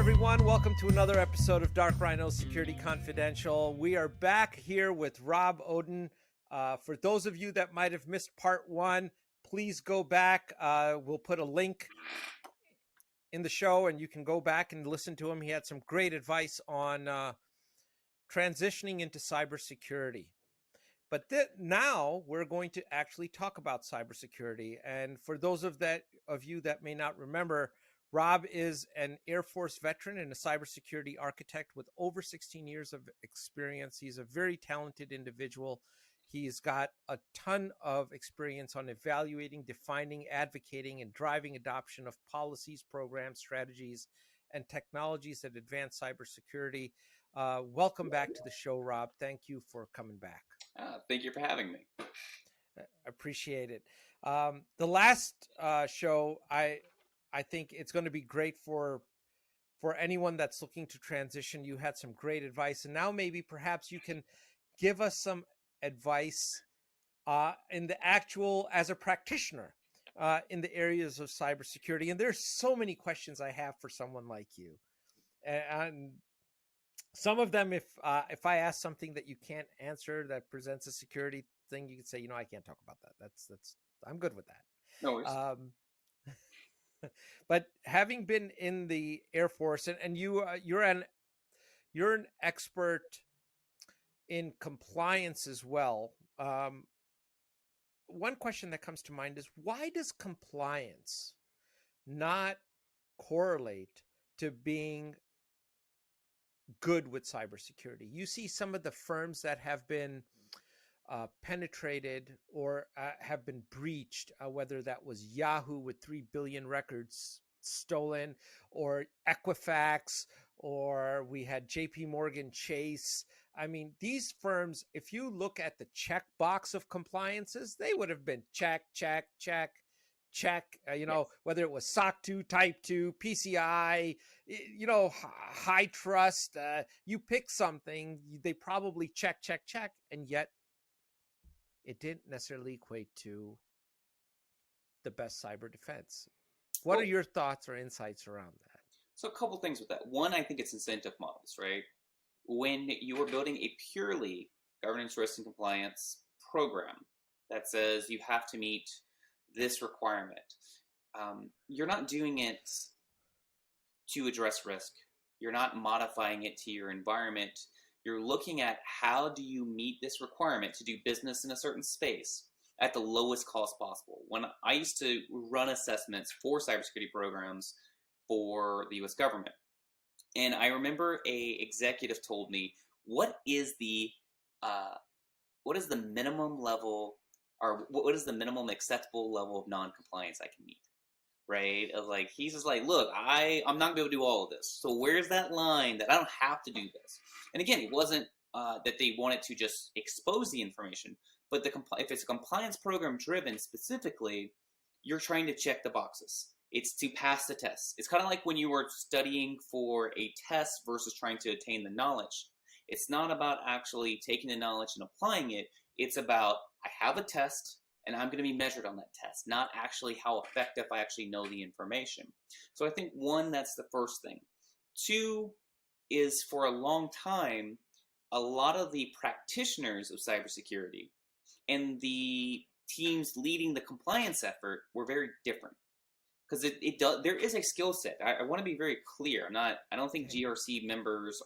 everyone. Welcome to another episode of Dark Rhino Security Confidential. We are back here with Rob Oden. For those of you that might have missed part one, please go back. We'll put a link in the show and you can go back and listen to him. He had some great advice on transitioning into cybersecurity. But now we're going to actually talk about cybersecurity. And for those of you that may not remember, Rob is an Air Force veteran and a cybersecurity architect with over 16 years of experience. He's a very talented individual. He's got a ton of experience on evaluating, defining, advocating, and driving adoption of policies, programs, strategies, and technologies that advance cybersecurity. Welcome back to the show, Rob. Thank you for coming back. Thank you for having me. I appreciate it. The last show, I think it's going to be great for anyone that's looking to transition. You had some great advice, and now maybe perhaps you can give us some advice in the actual, as a practitioner, in the areas of cybersecurity. And there's so many questions I have for someone like you, and some of them, if I ask something that you can't answer that presents a security thing, you can say, I can't talk about that. That's I'm good with that. No worries. But having been in the Air Force, and you're an expert in compliance as well. One question that comes to mind is, why does compliance not correlate to being good with cybersecurity? You see some of the firms that have been penetrated or have been breached, whether that was Yahoo with 3 billion records stolen, or Equifax, or we had JP Morgan Chase. I mean, these firms, if you look at the checkbox of compliances, they would have been check, check, check, check, Yes. Whether it was SOC 2, Type 2, PCI, high trust, you pick something, they probably check, check, check, and yet it didn't necessarily equate to the best cyber defense. What are your thoughts or insights around that? So a couple things with that. One, I think it's incentive models, right? When you are building a purely governance, risk, and compliance program that says you have to meet this requirement, you're not doing it to address risk. You're not modifying it to your environment. You're looking at how do you meet this requirement to do business in a certain space at the lowest cost possible. When I used to run assessments for cybersecurity programs for the US government, and I remember a executive told me, what is the minimum level, or what is the minimum acceptable level of non-compliance I can meet? Right? Of like, he's just like, look, I'm not gonna be able to do all of this. So where's that line that I don't have to do this? And again, it wasn't that they wanted to just expose the information, but if it's a compliance program driven specifically, you're trying to check the boxes. It's to pass the test. It's kind of like when you were studying for a test versus trying to attain the knowledge. It's not about actually taking the knowledge and applying it. It's about, I have a test, and I'm going to be measured on that test, not actually how effective I actually know the information. So I think, one, that's the first thing. Two is, for a long time, a lot of the practitioners of cybersecurity and the teams leading the compliance effort were very different. Because there is a skill set. I want to be very clear. I don't think GRC members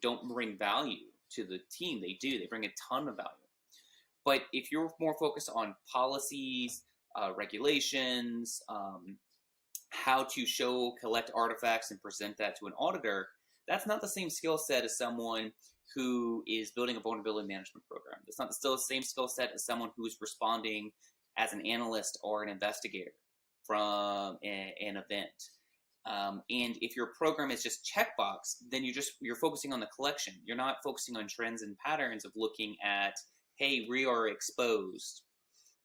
don't bring value to the team. They do. They bring a ton of value. But if you're more focused on policies, regulations, how to collect artifacts and present that to an auditor, that's not the same skill set as someone who is building a vulnerability management program. It's not still the same skill set as someone who's responding as an analyst or an investigator from an event. And if your program is just checkbox, then you're focusing on the collection. You're not focusing on trends and patterns of looking at, hey, we are exposed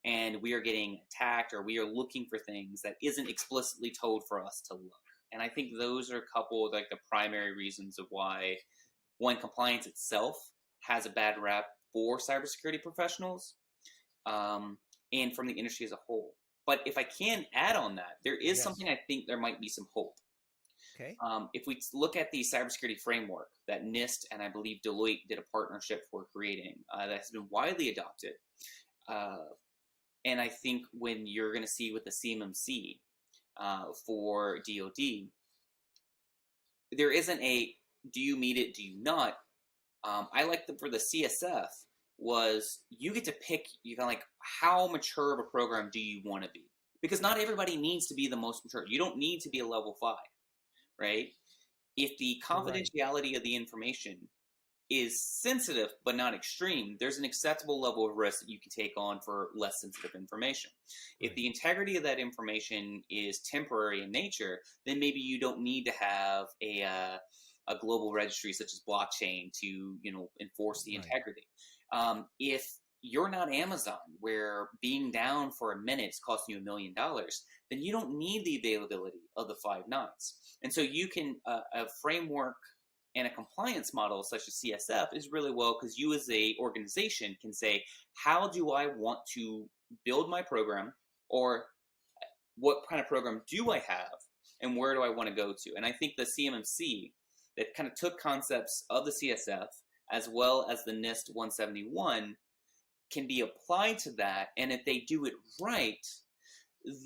and we are getting attacked, or we are looking for things that isn't explicitly told for us to look. And I think those are a couple of the primary reasons of why, one, compliance itself has a bad rap for cybersecurity professionals, and from the industry as a whole. But if I can add on that, there is something I think there might be some hope. Okay. If we look at the cybersecurity framework that NIST and I believe Deloitte did a partnership for creating, that's been widely adopted. And I think when you're going to see with the CMMC for DoD, there isn't a do you meet it, do you not? I like for the CSF was you get to pick like how mature of a program do you want to be, because not everybody needs to be the most mature. You don't need to be a level 5, right? If the confidentiality of the information is sensitive but not extreme, there's an acceptable level of risk that you can take on for less sensitive information. If the integrity of that information is temporary in nature, then maybe you don't need to have a global registry such as blockchain to enforce the integrity. If you're not Amazon, where being down for a minute is costing you $1 million, then you don't need the availability of the 5 nines. And so you can a framework and a compliance model such as CSF is really well, because you as a organization can say, how do I want to build my program, or what kind of program do I have, and where do I want to go to? And I think the CMMC that kind of took concepts of the CSF as well as the NIST 171 can be applied to that. And if they do it right,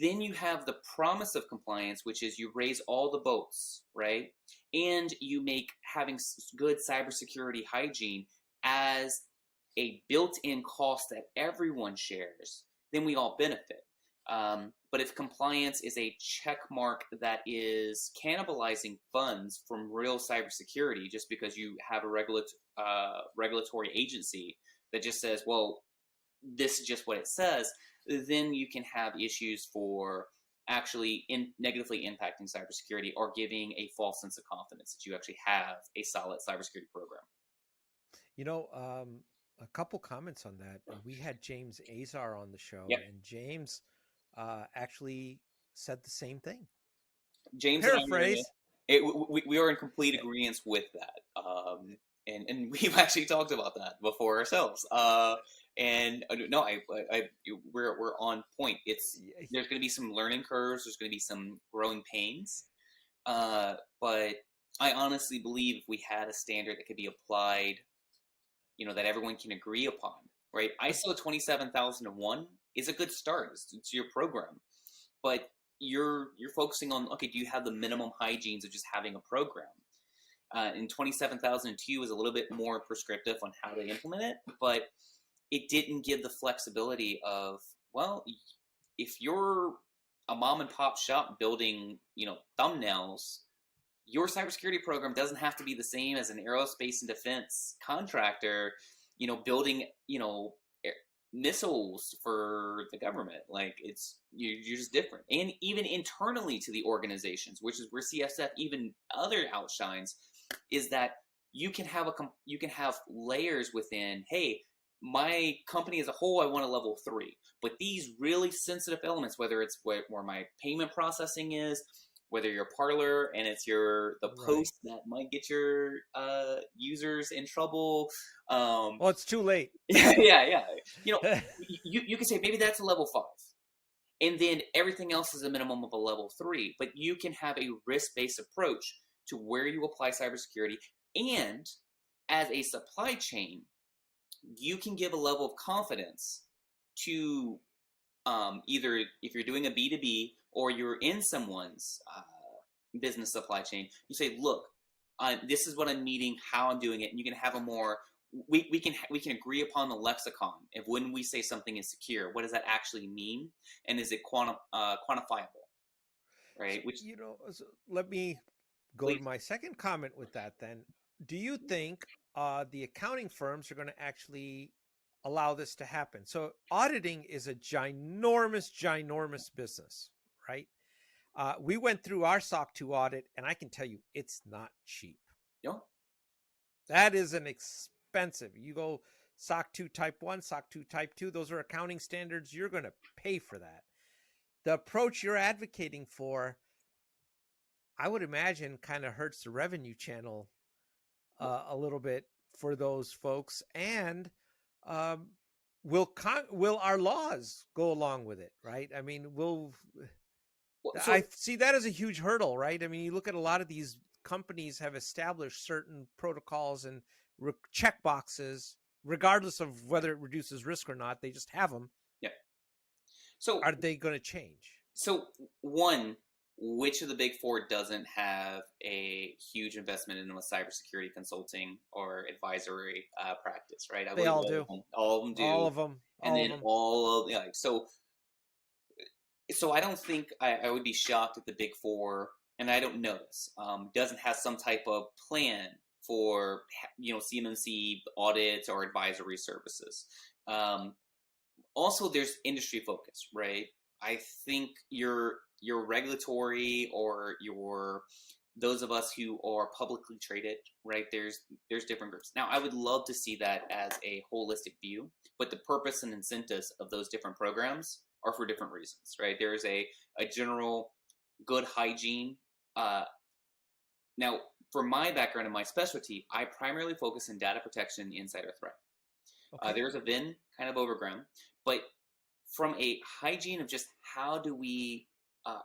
then you have the promise of compliance, which is you raise all the boats, right? And you make having good cybersecurity hygiene as a built-in cost that everyone shares, then we all benefit. But if compliance is a check mark that is cannibalizing funds from real cybersecurity just because you have a regulatory agency that just says, well, this is just what it says, then you can have issues for actually negatively impacting cybersecurity or giving a false sense of confidence that you actually have a solid cybersecurity program. A couple comments on that. We had James Azar on the show, yep. and James actually said the same thing. James Paraphrase. We are in complete agreement with that. And we've actually talked about that before ourselves. And no, we're on point. There's going to be some learning curves. There's going to be some growing pains. But I honestly believe if we had a standard that could be applied, that everyone can agree upon, right? ISO 27001 is a good start. It's your program, but you're focusing on, okay, do you have the minimum hygienes of just having a program? In 27002 was a little bit more prescriptive on how to implement it, but it didn't give the flexibility of, well, if you're a mom and pop shop building, thumbnails, your cybersecurity program doesn't have to be the same as an aerospace and defense contractor, building, missiles for the government. Like you're just different. And even internally to the organizations, which is where CSF even other outshines, is that you can have layers within, hey, my company as a whole, I want a level 3, but these really sensitive elements, whether it's where my payment processing is, whether you're a parlor and it's the post that might get your users in trouble. Well, it's too late. yeah. You can say maybe that's a level 5. And then everything else is a minimum of a level 3. But you can have a risk-based approach to where you apply cybersecurity. And as a supply chain, you can give a level of confidence to either if you're doing a B2B or you're in someone's business supply chain, you say, look, this is what I'm meeting, how I'm doing it, and you can have a more, we can agree upon the lexicon of when we say something is secure, what does that actually mean, and is it quantifiable, right? Which so let me go to my second comment with that then. Do you think the accounting firms are going to actually allow this to happen? So auditing is a ginormous business, right? We went through our SOC 2 audit, and I can tell you it's not cheap. Yeah. That is an expensive. You go SOC 2 type 1, SOC 2 type 2, those are accounting standards. You're going to pay for that. The approach you're advocating for, I would imagine, kind of hurts the revenue channel a little bit for those folks. And will our laws go along with it, right? I mean, Well, so I see that as a huge hurdle, right? I mean, you look at a lot of these companies have established certain protocols and check boxes, regardless of whether it reduces risk or not. They just have them. yeah. So Are they going to change? so one, which of the big four doesn't have a huge investment in a cybersecurity consulting or advisory practice, right? I They believe all do. all of them All do, of them. and All of then them. all of yeah. So I don't think I would be shocked if the big four, and I don't know this, doesn't have some type of plan for CMMC audits or advisory services. Um, Also, there's industry focus, right? I think your regulatory or your those of us who are publicly traded, right? There's different groups. Now, I would love to see that as a holistic view, but the purpose and incentives of those different programs are for different reasons, right? There is a general good hygiene. Now, for my background and my specialty, I primarily focus in data protection, insider threat. Okay. There's a VIN kind of overground, but from a hygiene of just how do we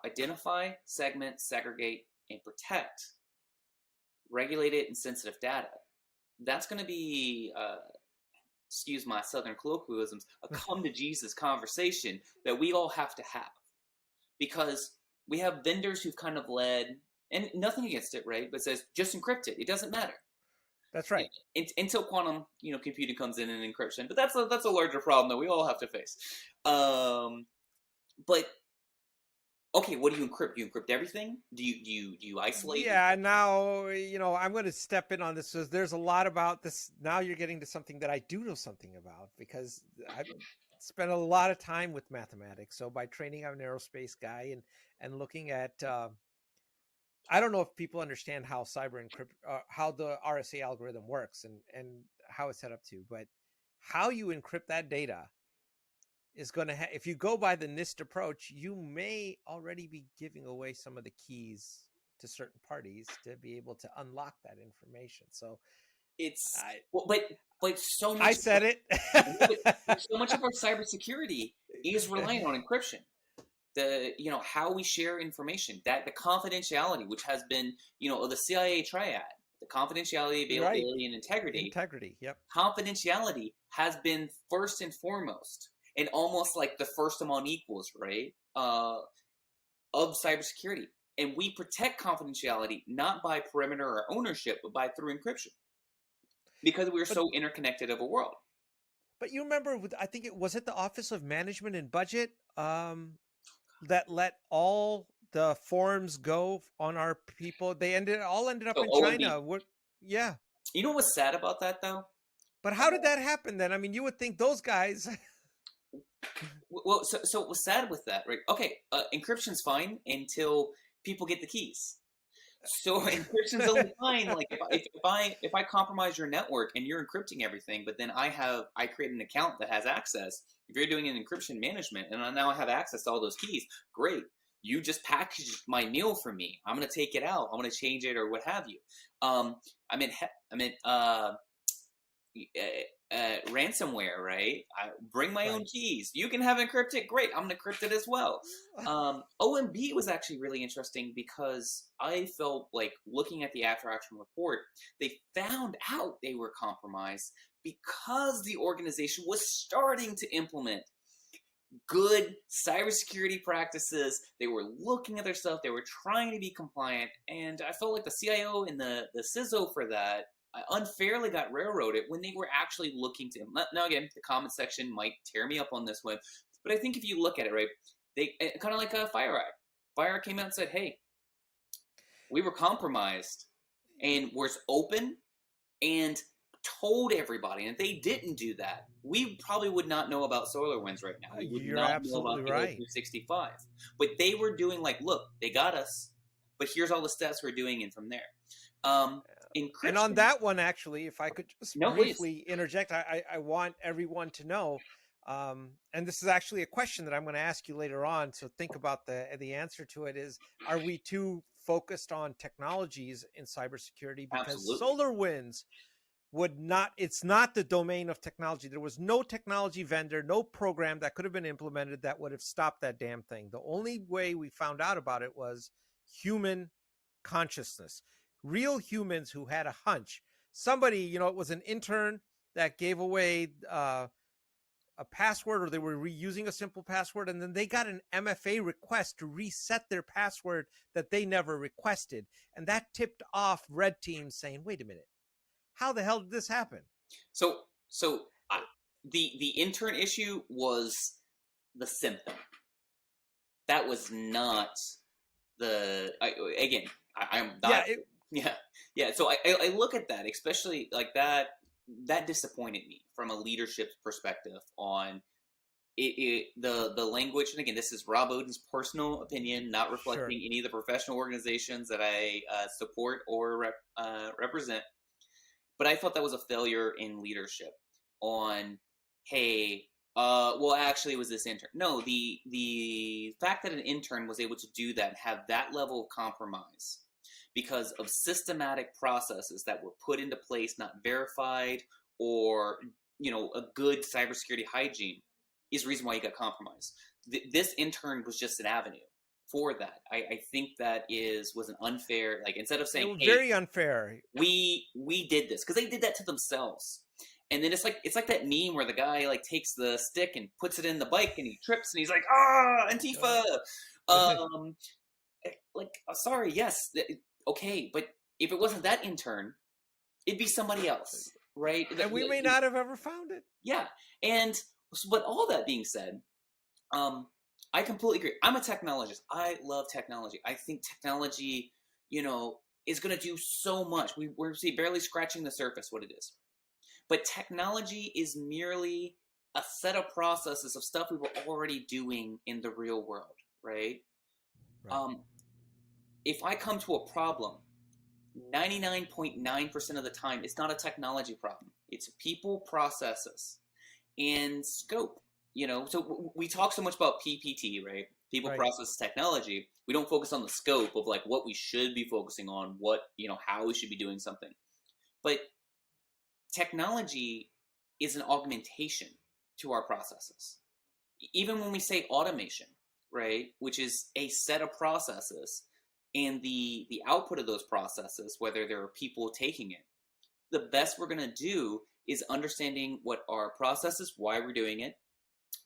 identify, segment, segregate, and protect regulated and sensitive data, that's going to be, excuse my southern colloquialisms, a come to Jesus conversation that we all have to have. Because we have vendors who've kind of led, and nothing against it, right? But says just encrypt it. It doesn't matter. That's right. Until quantum, computing comes in and encryption, but that's a larger problem that we all have to face. But okay, what do you encrypt? Do you encrypt everything? Do you isolate? Yeah. Now, I'm going to step in on this because there's a lot about this. Now you're getting to something that I do know something about because I've spent a lot of time with mathematics. So by training, I'm an aerospace guy and looking at. I don't know if people understand how how the RSA algorithm works and how it's set up to, but how you encrypt that data is going to if you go by the NIST approach, you may already be giving away some of the keys to certain parties to be able to unlock that information. So It's I, well, but so I much. said it. So much of our cybersecurity is reliant on encryption. How we share information, that the confidentiality, which has been the CIA triad, the confidentiality, Right. availability, and integrity. Yep. Confidentiality has been first and foremost, and almost like the first among equals, right? Of cybersecurity, and we protect confidentiality not by perimeter or ownership, but through encryption, because we're so interconnected of a world. But you remember, I think it was the Office of Management and Budget that let all the forms go on our people. They all ended up So in OMB. China. Yeah. You know what's sad about that though? But how did that happen then? I mean, you would think those guys. Well, so what's sad with that, right? Okay, encryption's fine until people get the keys. So encryption's only fine. Like if I compromise your network and you're encrypting everything, but then I create an account that has access. If you're doing an encryption management and now I have access to all those keys, great. You just packaged my meal for me. I'm gonna take it out. I'm gonna change it or what have you. Ransomware, right? I bring my own keys. You can have encrypted. Great, I'm gonna encrypt it as well. OMB was actually really interesting because I felt like looking at the after action report, they found out they were compromised because the organization was starting to implement good cybersecurity practices. They were looking at their stuff. They were trying to be compliant, and I felt like the CIO and the CISO for that unfairly got railroaded when they were actually looking to. Now again, the comment section might tear me up on this one, but I think if you look at it, right, they kind of like a FireEye came out and said, hey, we were compromised and was open and told everybody, and if they didn't do that, we probably would not know about SolarWinds right now. We would You're not absolutely know about right. 365. But they were doing like, look, they got us, but here's all the steps we're doing in from there. Encryption. And on that one, actually, if I could just briefly please. interject, I want everyone to know, and this is actually a question that I'm going to ask you later on, so think about the answer to it is, are we too focused on technologies in cybersecurity? Because Absolutely. SolarWinds would not, it's not the domain of technology. There was no technology vendor, no program that could have been implemented that would have stopped that damn thing. The only way we found out about it was human consciousness, real humans who had a hunch. Somebody, it was an intern that gave away a password, or they were reusing a simple password, and then they got an MFA request to reset their password that they never requested. And that tipped off red teams saying, wait a minute, how the hell did this happen? So the intern issue was the symptom. That was not I'm not. Yeah. So I look at that, especially like that. That disappointed me from a leadership perspective on the language. And again, this is Rob Oden's personal opinion, not reflecting any of the professional organizations that I support or represent. But I thought that was a failure in leadership on, hey, well, actually, it was this intern. No, the fact that an intern was able to do that and have that level of compromise because of systematic processes that were put into place, not verified, or a good cybersecurity hygiene is the reason why you got compromised. This intern was just an avenue for that. I think that was an unfair, like, instead of saying, it was very unfair. We did this, because they did that to themselves. And then it's like that meme where the guy like takes the stick and puts it in the bike and he trips and he's like, Antifa. Sorry, yes, okay, but if it wasn't that intern, it'd be somebody else, right? And we may not have ever found it. Yeah, but all that being said, I completely agree. I'm a technologist. I love technology. I think technology, is going to do so much. We're barely scratching the surface what it is. But technology is merely a set of processes of stuff we were already doing in the real world, right? If I come to a problem, 99.9% of the time, it's not a technology problem. It's people, processes, and scope. So we talk so much about PPT, right? People, process, technology. We don't focus on the scope of like what we should be focusing on, what, how we should be doing something. But technology is an augmentation to our processes. Even when we say automation, right, which is a set of processes, and the output of those processes, whether there are people taking it, the best we're going to do is understanding what our process is, why we're doing it,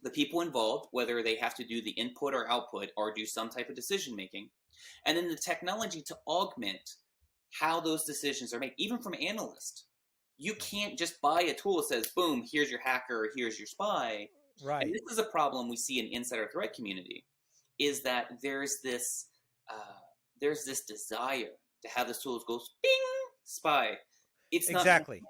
the people involved, whether they have to do the input or output or do some type of decision making, and then the technology to augment how those decisions are made, even from analysts. You can't just buy a tool that says, boom, here's your hacker, here's your spy. Right. And this is a problem we see in insider threat community, is that there's this desire to have this tool go bing, spy. It's not exactly.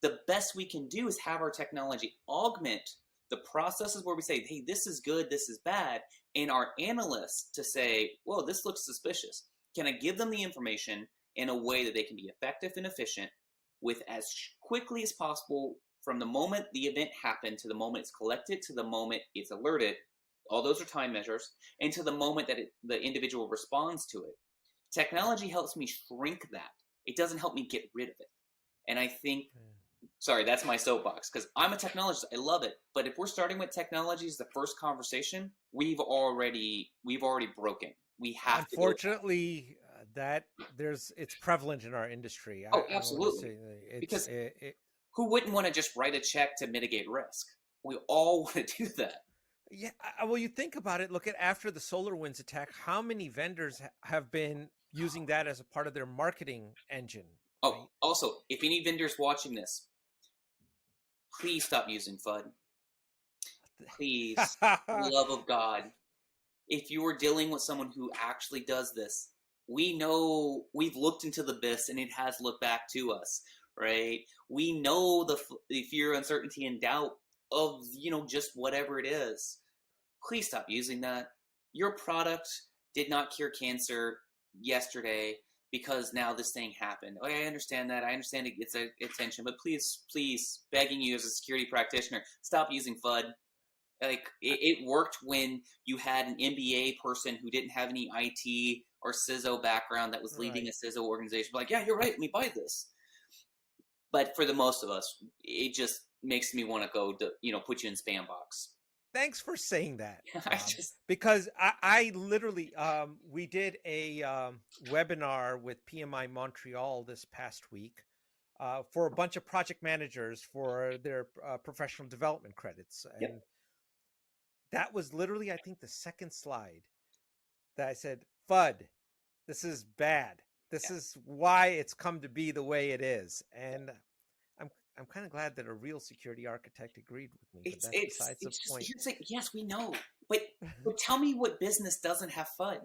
The best we can do is have our technology augment the processes where we say, hey, this is good, this is bad, and our analysts to say, well, this looks suspicious. Can I give them the information in a way that they can be effective and efficient with as quickly as possible from the moment the event happened to the moment it's collected to the moment it's alerted? All those are time measures, and to the moment that the individual responds to it. Technology helps me shrink that. It doesn't help me get rid of it. And I think, sorry, that's my soapbox, because I'm a technologist. I love it. But if we're starting with technology as the first conversation, we've already broken. We have Unfortunately, it's prevalent in our industry. Absolutely. Because who wouldn't want to just write a check to mitigate risk? We all want to do that. Yeah, well, you think about it. Look at after the SolarWinds attack, how many vendors have been using that as a part of their marketing engine? Oh, also, if any vendors watching this, please stop using FUD. Please, for the love of God. If you are dealing with someone who actually does this, we know, we've looked into the abyss and it has looked back to us, right? We know the fear, uncertainty, and doubt of, just whatever it is. Please stop using that. Your product did not cure cancer yesterday because now this thing happened. Oh, I understand that. I understand it gets attention, but please, begging you as a security practitioner, stop using FUD. Like, it worked when you had an MBA person who didn't have any IT or CISO background that was leading a CISO organization. Like, yeah, you're right. Let me buy this. But for the most of us, it just makes me want to go to, put you in spam box. Thanks for saying that, I Rob, just, because I literally, we did a webinar with PMI Montreal this past week for a bunch of project managers for their professional development credits. yep, And that was literally, I think, the second slide that I said, FUD, this is bad. This yeah. is why it's come to be the way it is. And I'm I'm kind of glad that a real security architect agreed with me, but that's besides the It's just, point. here's like, yes, we know, but tell me what business doesn't have FUD.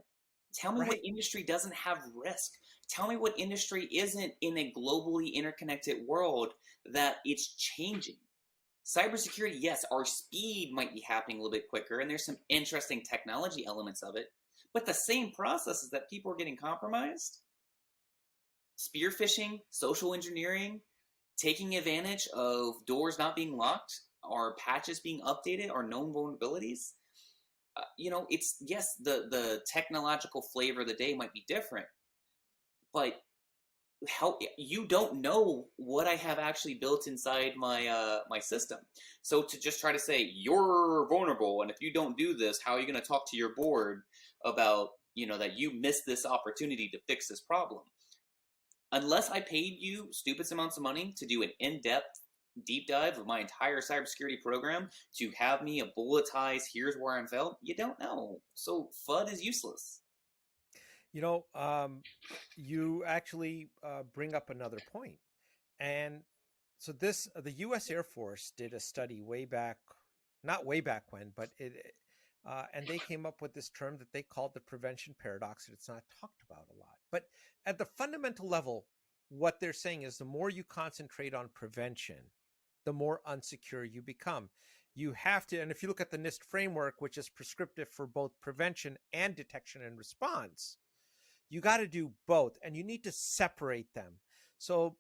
Tell me what Right. industry doesn't have risk. Tell me what industry isn't in a globally interconnected world that it's changing. Cybersecurity, yes, our speed might be happening a little bit quicker, and there's some interesting technology elements of it, but the same processes that people are getting compromised, spear phishing, social engineering, taking advantage of doors not being locked, or patches being updated, or known vulnerabilities. It's, yes, the technological flavor of the day might be different, but how you don't know what I have actually built inside my system. So to just try to say you're vulnerable, and if you don't do this, how are you going to talk to your board about that you missed this opportunity to fix this problem? Unless I paid you stupid amounts of money to do an in-depth deep dive of my entire cybersecurity program to have me a bulletized, here's where I'm felt, you don't know. So FUD is useless. You know, you actually bring up another point. And so the U.S. Air Force did a study way back, not way back when, but and they came up with this term that they called the prevention paradox, and it's not talked about a lot. But at the fundamental level, what they're saying is the more you concentrate on prevention, the more unsecure you become. You have to, and if you look at the NIST framework, which is prescriptive for both prevention and detection and response, you got to do both, and you need to separate them. So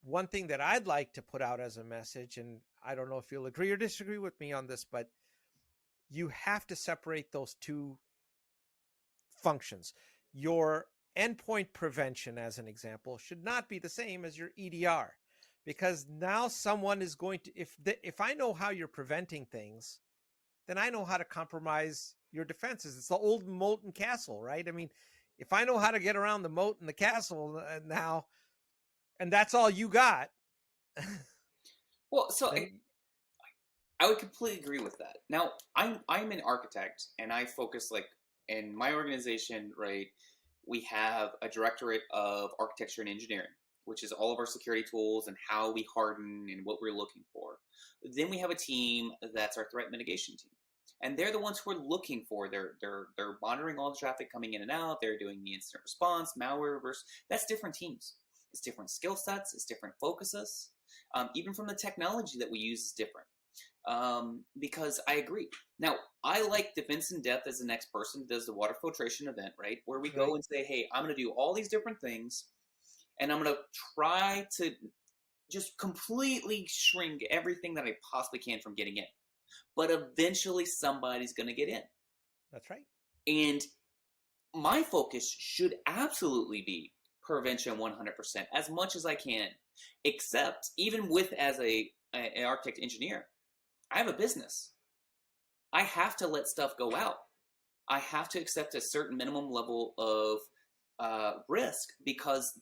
one thing that I'd like to put out as a message, and I don't know if you'll agree or disagree with me on this, but you have to separate those two functions. Your endpoint prevention, as an example, should not be the same as your EDR, because now someone is going to, if I know how you're preventing things, then I know how to compromise your defenses. It's the old moat and castle, right? I mean, if I know how to get around the moat and the castle now, and that's all you got, Well, so then I would completely agree with that. Now, I'm an architect, and I focus, like, in my organization, right? We have a directorate of architecture and engineering, which is all of our security tools and how we harden and what we're looking for. Then we have a team that's our threat mitigation team, and they're the ones who are looking for. They're monitoring all the traffic coming in and out. They're doing the incident response, malware reverse. That's different teams. It's different skill sets. It's different focuses. Even from the technology that we use is different. Because I agree. Now, I like defense in depth as the next person does the water filtration event, right? Where we go right. and say, hey, I'm going to do all these different things, and I'm going to try to just completely shrink everything that I possibly can from getting in. But eventually, somebody's going to get in. That's right. And my focus should absolutely be prevention 100%, as much as I can. Except, even with as an architect engineer, I have a business. I have to let stuff go out. I have to accept a certain minimum level of risk, because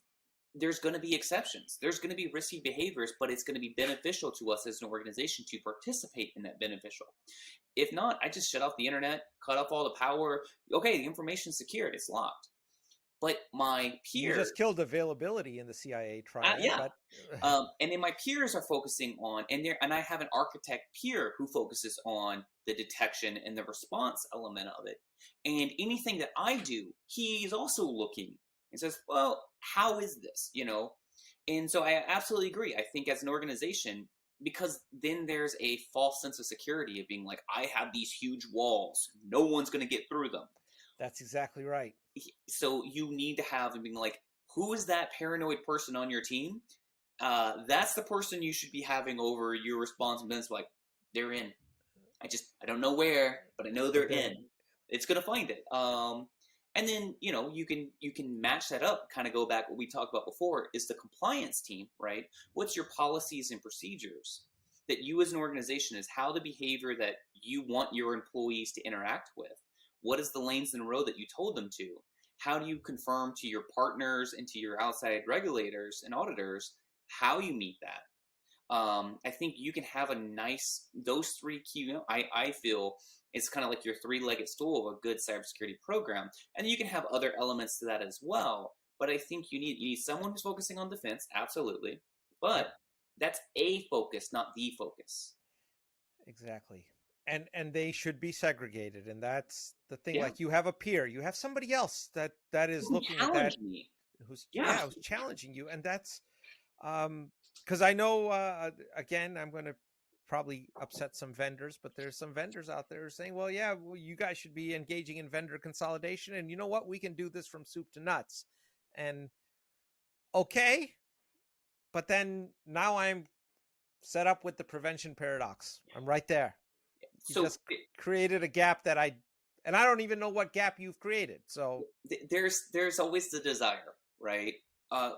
there's going to be exceptions. There's going to be risky behaviors, but it's going to be beneficial to us as an organization to participate in that beneficial. If not, I just shut off the internet, cut off all the power. Okay, the information's secured. It's locked. But my You peers, just killed availability in the CIA triad, yeah. but And then my peers are focusing on, and I have an architect peer who focuses on the detection and the response element of it. And anything that I do, he's also looking and says, well, how is this? And so I absolutely agree. I think as an organization, because then there's a false sense of security of being like, I have these huge walls, no one's going to get through them. that's exactly right. So you need to have them being like, who is that paranoid person on your team? That's the person you should be having over your responsibilities. Like, they're in. I don't know where, but I know they're But they're in. It's gonna find it. And then, you can match that up, kind of go back what we talked about before is the compliance team, right? What's your policies and procedures that you as an organization is how the behavior that you want your employees to interact with? What is the lanes in the road that you told them to? How do you confirm to your partners and to your outside regulators and auditors how you meet that? I think you can have those three key, I feel it's kind of like your three-legged stool of a good cybersecurity program. And you can have other elements to that as well. But I think you need someone who's focusing on defense, absolutely. But that's a focus, not the focus. Exactly. And they should be segregated. And that's the thing. Yeah. Like you have a peer, you have somebody else that is looking at that, who's challenging you. And that's because I know, again, I'm going to probably upset some vendors, but there's some vendors out there saying, well, you guys should be engaging in vendor consolidation. And you know what? We can do this from soup to nuts. And okay. But then now I'm set up with the prevention paradox. I'm right there. You just created a gap that I don't even know what gap you've created. So there's always the desire, right?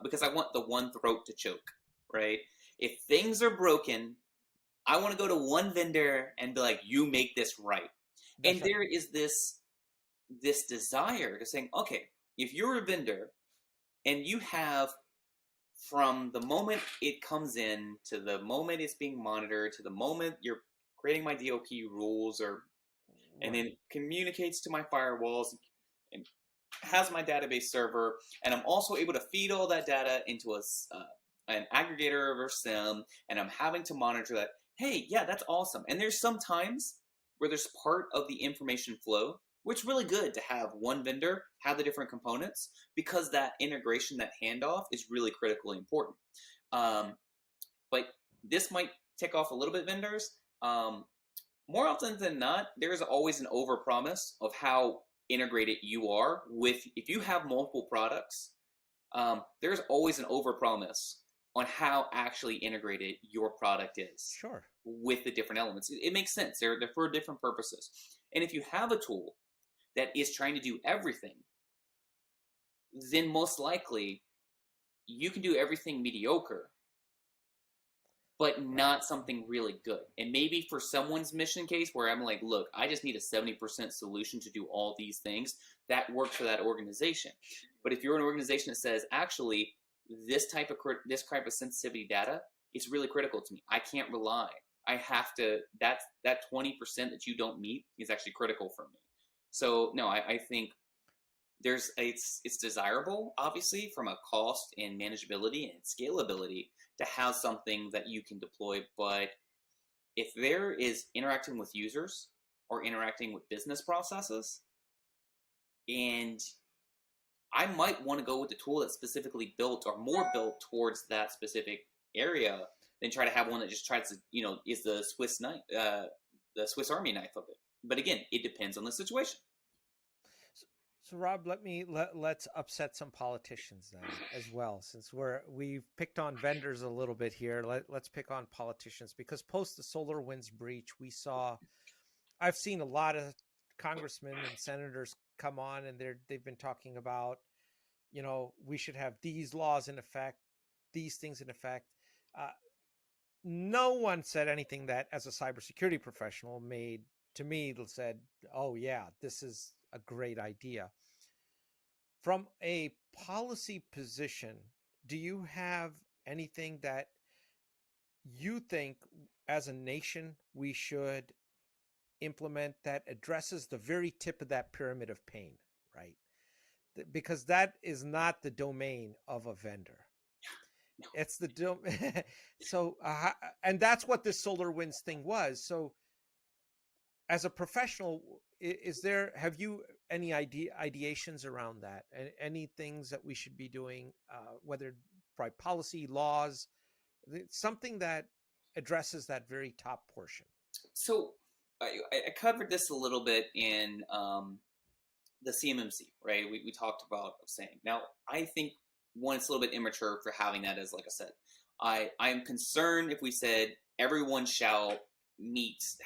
Because I want the one throat to choke, right? If things are broken, I want to go to one vendor and be like, you make this right. That's right. There is this desire to saying, okay, if you're a vendor and you have from the moment it comes in to the moment it's being monitored to the moment you're creating my DOP rules and then communicates to my firewalls and has my database server, and I'm also able to feed all that data into an aggregator or SIM, and I'm having to monitor that. Hey, yeah, that's awesome. And there's some times where there's part of the information flow, which is really good to have one vendor have the different components because that integration, that handoff is really critically important. But this might tick off a little bit vendors. More often than not, there's always an overpromise of how integrated you are with, if you have multiple products, there's always an overpromise on how actually integrated your product is. Sure. With the different elements. It makes sense. They're for different purposes. And if you have a tool that is trying to do everything, then most likely you can do everything mediocre, but not something really good. And maybe for someone's mission case where I'm like, look, I just need a 70% solution to do all these things, that works for that organization. But if you're an organization that says, actually, this type of sensitivity data is really critical to me. I can't rely. I have to, that 20% that you don't meet is actually critical for me. So no, I think it's desirable, obviously, from a cost and manageability and scalability to have something that you can deploy. But if there is interacting with users or interacting with business processes, and I might want to go with the tool that's specifically built or more built towards that specific area than try to have one that just tries to, is the Swiss Swiss Army knife of it. But again, it depends on the situation. So Rob, let's upset some politicians then as well, since we've picked on vendors a little bit here. Let's pick on politicians, because post the SolarWinds breach, I've seen a lot of congressmen and senators come on, and they've been talking about, we should have these laws in effect, these things in effect. No one said anything that, as a cybersecurity professional, said, oh yeah, this is a great idea. From a policy position, do you have anything that you think as a nation we should implement that addresses the very tip of that pyramid of pain, right? Because that is not the domain of a vendor. It's the domain. So, and that's what this SolarWinds thing was. So, as a professional, have you any ideations around that? Any things that we should be doing, whether by policy, laws, something that addresses that very top portion? So I covered this a little bit in the CMMC, right? We talked about saying. Now, I think, one, it's a little bit immature for having that as, like I said. I am concerned if we said everyone shall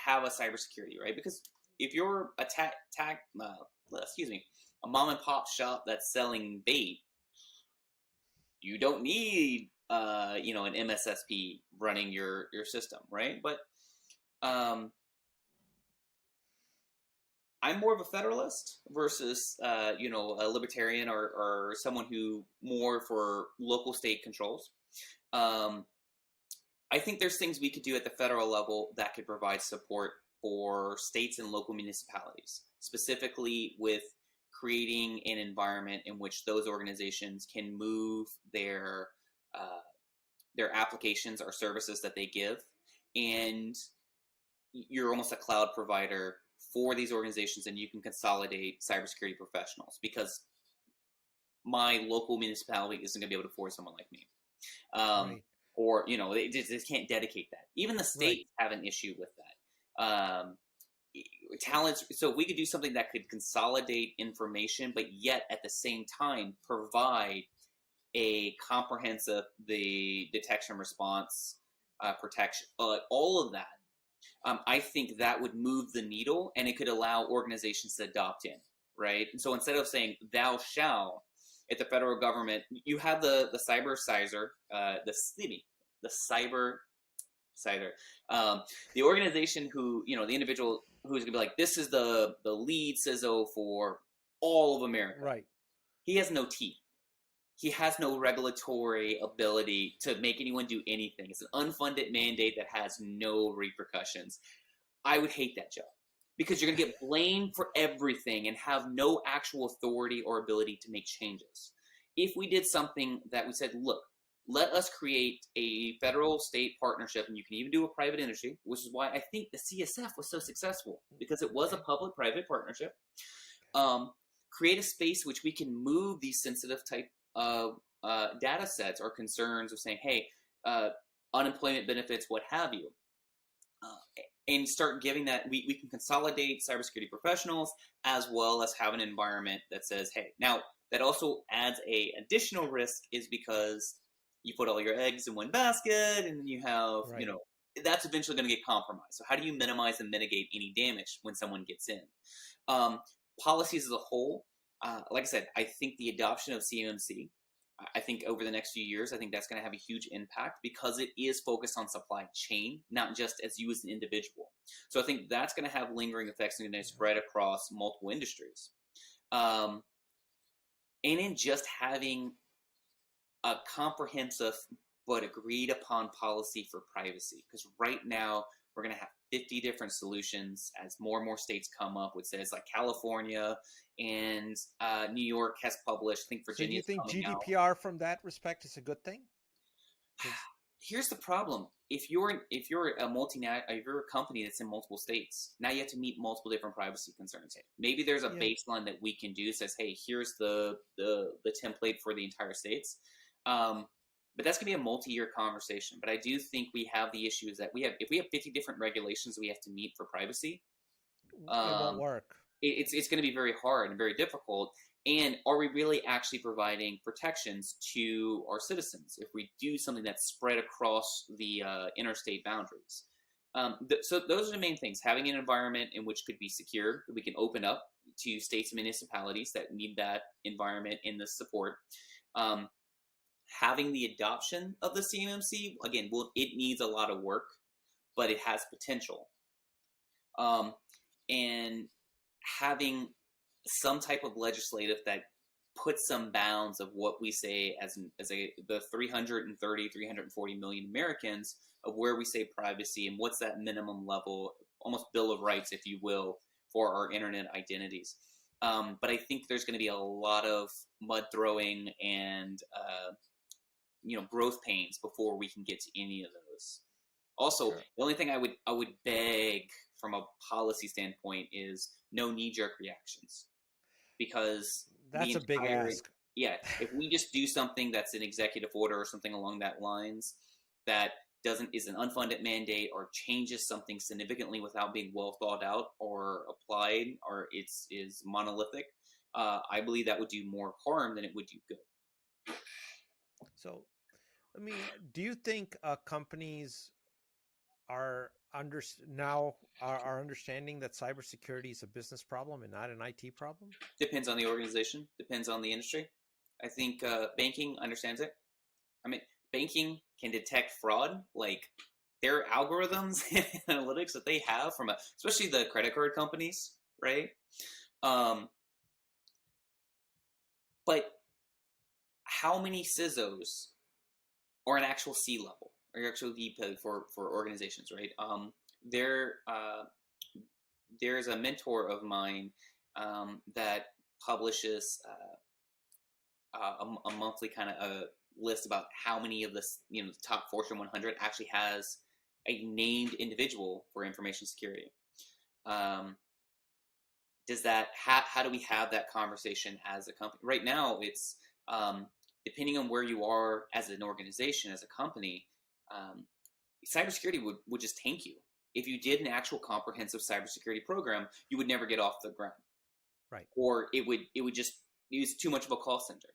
have a cybersecurity, right? Because if you're a mom and pop shop that's selling bait, you don't need an MSSP running your system, right? But I'm more of a federalist versus a libertarian or someone who more for local state controls. I think there's things we could do at the federal level that could provide support for states and local municipalities, specifically with creating an environment in which those organizations can move their applications or services that they give, and you're almost a cloud provider for these organizations, and you can consolidate cybersecurity professionals, because my local municipality isn't going to be able to afford someone like me. Right. Or, they just can't dedicate that. Even the states have an issue with that. Talents. So if we could do something that could consolidate information, but yet at the same time provide a comprehensive detection response, protection, all of that, I think that would move the needle, and it could allow organizations to adopt in, right? And so instead of saying "thou shall" at the federal government, you have the cyber CISO, the cyber CISO, the organization who, the individual who's gonna be like, this is the lead CISO for all of America. Right. He has no teeth. He has no regulatory ability to make anyone do anything. It's an unfunded mandate that has no repercussions. I would hate that job, because you're going to get blamed for everything and have no actual authority or ability to make changes. If we did something that we said, look, let us create a federal-state partnership, and you can even do a private industry, which is why I think the CSF was so successful, because it was a public-private partnership. Create a space which we can move these sensitive type of data sets or concerns of saying, hey, unemployment benefits, what have you, and start giving that. We can consolidate cybersecurity professionals, as well as have an environment that says, hey, now that also adds a additional risk, is because you put all your eggs in one basket, and then you have, that's eventually going to get compromised. So how do you minimize and mitigate any damage when someone gets in? Policies as a whole, like I said, I think the adoption of CMMC, I think over the next few years, I think that's going to have a huge impact, because it is focused on supply chain, not just as you as an individual. So I think that's going to have lingering effects and going to spread across multiple industries. And in just having a comprehensive but agreed upon policy for privacy, because right now we're going to have 50 different solutions as more and more states come up with, says, like California and New York has published. I think Virginia. So do you think GDPR from that respect is a good thing? Here's the problem: if you're a company that's in multiple states, now you have to meet multiple different privacy concerns. Maybe there's a baseline that we can do that says, hey, here's the template for the entire states. But that's going to be a multi-year conversation. But I do think we have the issues that if we have 50 different regulations we have to meet for privacy, it won't work. It's going to be very hard and very difficult. And are we really actually providing protections to our citizens if we do something that's spread across the interstate boundaries? So those are the main things. Having an environment in which could be secure, that we can open up to states and municipalities that need that environment and the support. Having the adoption of the CMMC, again, it needs a lot of work, but it has potential. And having some type of legislative that puts some bounds of what we say the 330, 340 million Americans, of where we say privacy and what's that minimum level, almost Bill of Rights, if you will, for our internet identities. But I think there's going to be a lot of mud throwing and growth pains before we can get to any of those. Also, sure. The only thing I would beg from a policy standpoint is no knee-jerk reactions, because that's a big ask. Yeah, if we just do something that's an executive order or something along that lines that is an unfunded mandate or changes something significantly without being well thought out or applied, or is monolithic, I believe that would do more harm than it would do good. So, do you think companies are now our understanding that cybersecurity is a business problem and not an IT problem? Depends on the organization, depends on the industry. I think banking understands it. I mean, banking can detect fraud, like their algorithms and analytics that they have from especially the credit card companies, right? But how many CISOs or an actual C level or actual VP for organizations, right? There's a mentor of mine that publishes a monthly kind of a list about how many of the top Fortune 100 actually has a named individual for information security. Does that how do we have that conversation as a company? Right now, it's depending on where you are as an organization, as a company, cybersecurity would just tank you. If you did an actual comprehensive cybersecurity program, you would never get off the ground. Right. Or it would just use too much of a call center.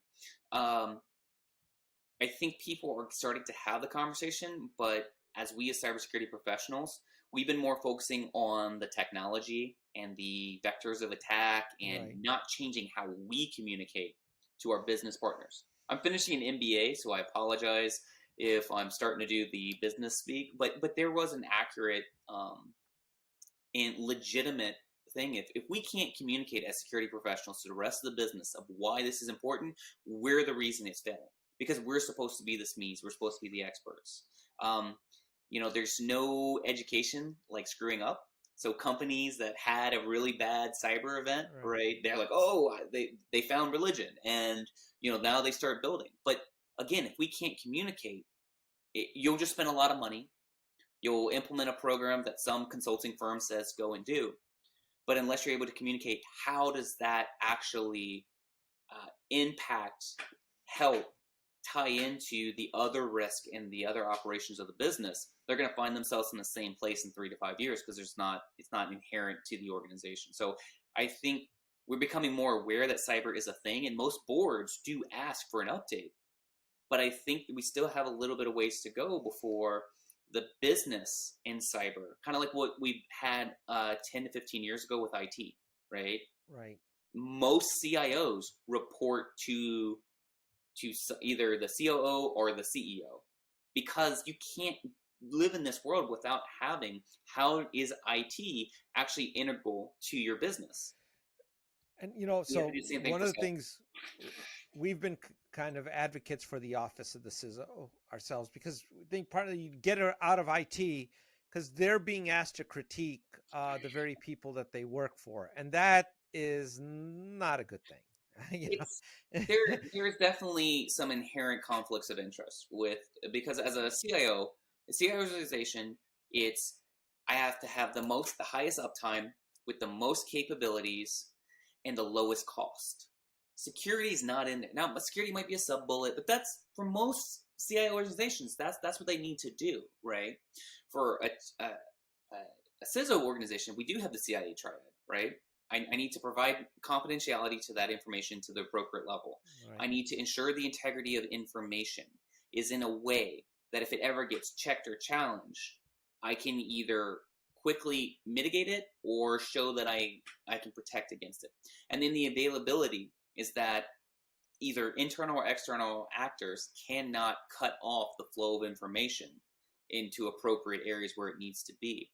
I think people are starting to have the conversation, but as we as cybersecurity professionals, we've been more focusing on the technology and the vectors of attack and not changing how we communicate to our business partners. I'm finishing an MBA, so I apologize if I'm starting to do the business speak, but there was an accurate and legitimate thing. If we can't communicate as security professionals to the rest of the business of why this is important, we're the reason it's failing. Because we're supposed to be the SMEs, we're supposed to be the experts. There's no education like screwing up. So companies that had a really bad cyber event, right? They're like, oh, they found religion, and now they start building. But again, if we can't communicate, you'll just spend a lot of money. You'll implement a program that some consulting firm says go and do. But unless you're able to communicate, how does that actually impact, help, tie into the other risk and the other operations of the business? They're going to find themselves in the same place in 3 to 5 years because it's not inherent to the organization. So I think we're becoming more aware that cyber is a thing, and most boards do ask for an update. But I think we still have a little bit of ways to go before the business in cyber, kind of like what we had 10 to 15 years ago with IT, right? Right. Most CIOs report to either the COO or the CEO, because you can't live in this world without having how is IT actually integral to your business. And so one of the things we've been kind of advocates for the office of the CISO ourselves, because we think partly you get her out of IT because they're being asked to critique the very people that they work for, and that is not a good thing. There's definitely some inherent conflicts of interest because as a CIO organization, I have to have the highest uptime with the most capabilities and the lowest cost. Security is not in there. Now, security might be a sub bullet, but that's for most CIO organizations. That's what they need to do, right? For a CISO organization, we do have the CIA triad, right? I need to provide confidentiality to that information to the appropriate level. Right. I need to ensure the integrity of information is in a way that if it ever gets checked or challenged, I can either quickly mitigate it or show that I can protect against it. And then the availability is that either internal or external actors cannot cut off the flow of information into appropriate areas where it needs to be.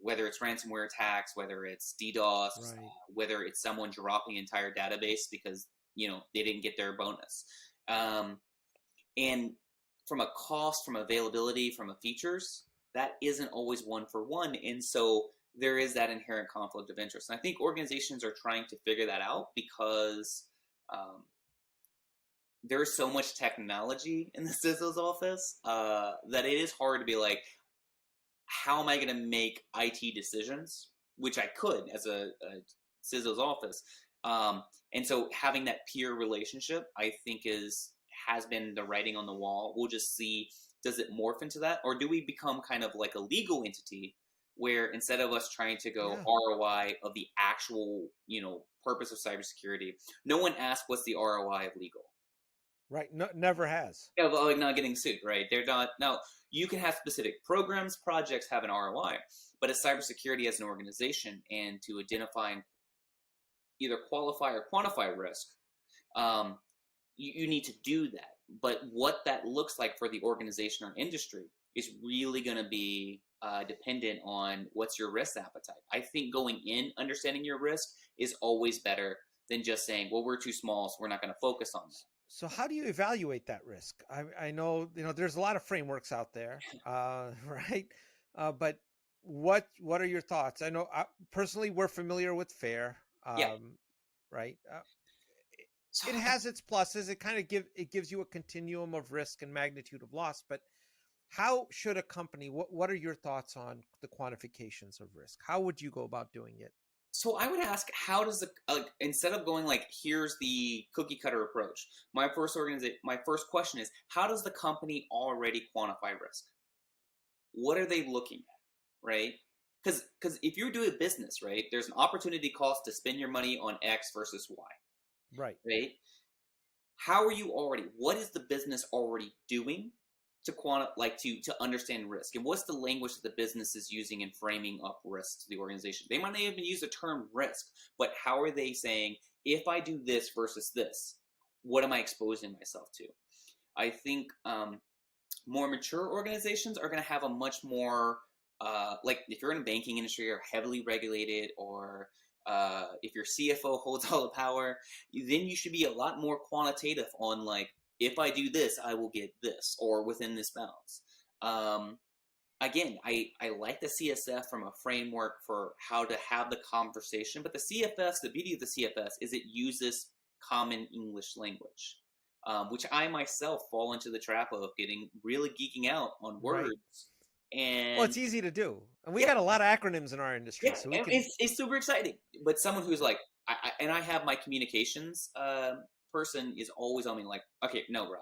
Whether it's ransomware attacks, whether it's DDoS, whether it's someone dropping an entire database because they didn't get their bonus, and from a cost, from availability, from a features, that isn't always one for one, and so there is that inherent conflict of interest. And I think organizations are trying to figure that out because there's so much technology in the CISO's office that it is hard to be like, how am I going to make IT decisions, which I could as a CISO's office. And so having that peer relationship, I think has been the writing on the wall. We'll just see, does it morph into that? Or do we become kind of like a legal entity where instead of us trying to go ROI of the actual, purpose of cybersecurity, no one asks what's the ROI of legal. Right. No, never has. Yeah, but like not getting sued, right? They're not now. You can have specific programs, projects have an ROI, but as cybersecurity as an organization, and to identify and either qualify or quantify risk, um, you need to do that. But what that looks like for the organization or industry is really going to be dependent on what's your risk appetite. I think going in, understanding your risk is always better than just saying, well, we're too small, so we're not going to focus on that. So how do you evaluate that risk? I know, there's a lot of frameworks out there, right? But what are your thoughts? I know personally we're familiar with FAIR, Yeah. right? So, It has its pluses. It gives you a continuum of risk and magnitude of loss. But how should a company? What are your thoughts on the quantifications of risk? How would you go about doing it? so I would ask, how does instead of going like, here's the cookie cutter approach, my first question is, how does the company already quantify risk? What are they looking at, right? Because if you're doing business, right, there's an opportunity cost to spend your money on X versus Y, Right. right? How are you already? What is the business already doing to understand risk, and what's the language that the business is using in framing up risk to the organization? They might not even use the term risk, but how are they saying, if I do this versus this, what am I exposing myself to? I think more mature organizations are going to have a much more like if you're in a banking industry or heavily regulated, or if your CFO holds all the power, then you should be a lot more quantitative on like, if I do this, I will get this, or within this bounds. Again, I like the CSF from a framework for how to have the conversation, but the CFS, the beauty of the CFS is it uses common English language, which I myself fall into the trap of getting really geeking out on words. Right. And Well, it's easy to do, and we yeah, got a lot of acronyms in our industry, yeah, so we and can. it's super exciting. But someone who's like, I have my communications person is always on me like, okay, no, Rob,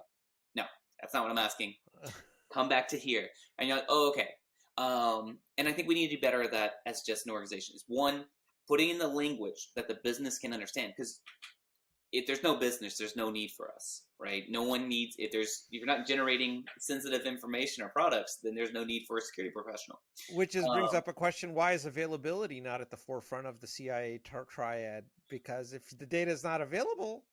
no, that's not what I'm asking. Come back to here, and you're like, oh, okay. And I think we need to do better at that as just an organization. Is one, putting in the language that the business can understand, because if there's no business, there's no need for us, right? No one needs, if you're not generating sensitive information or products, then there's no need for a security professional. Which brings up a question: why is availability not at the forefront of the CIA triad? Because if the data is not available,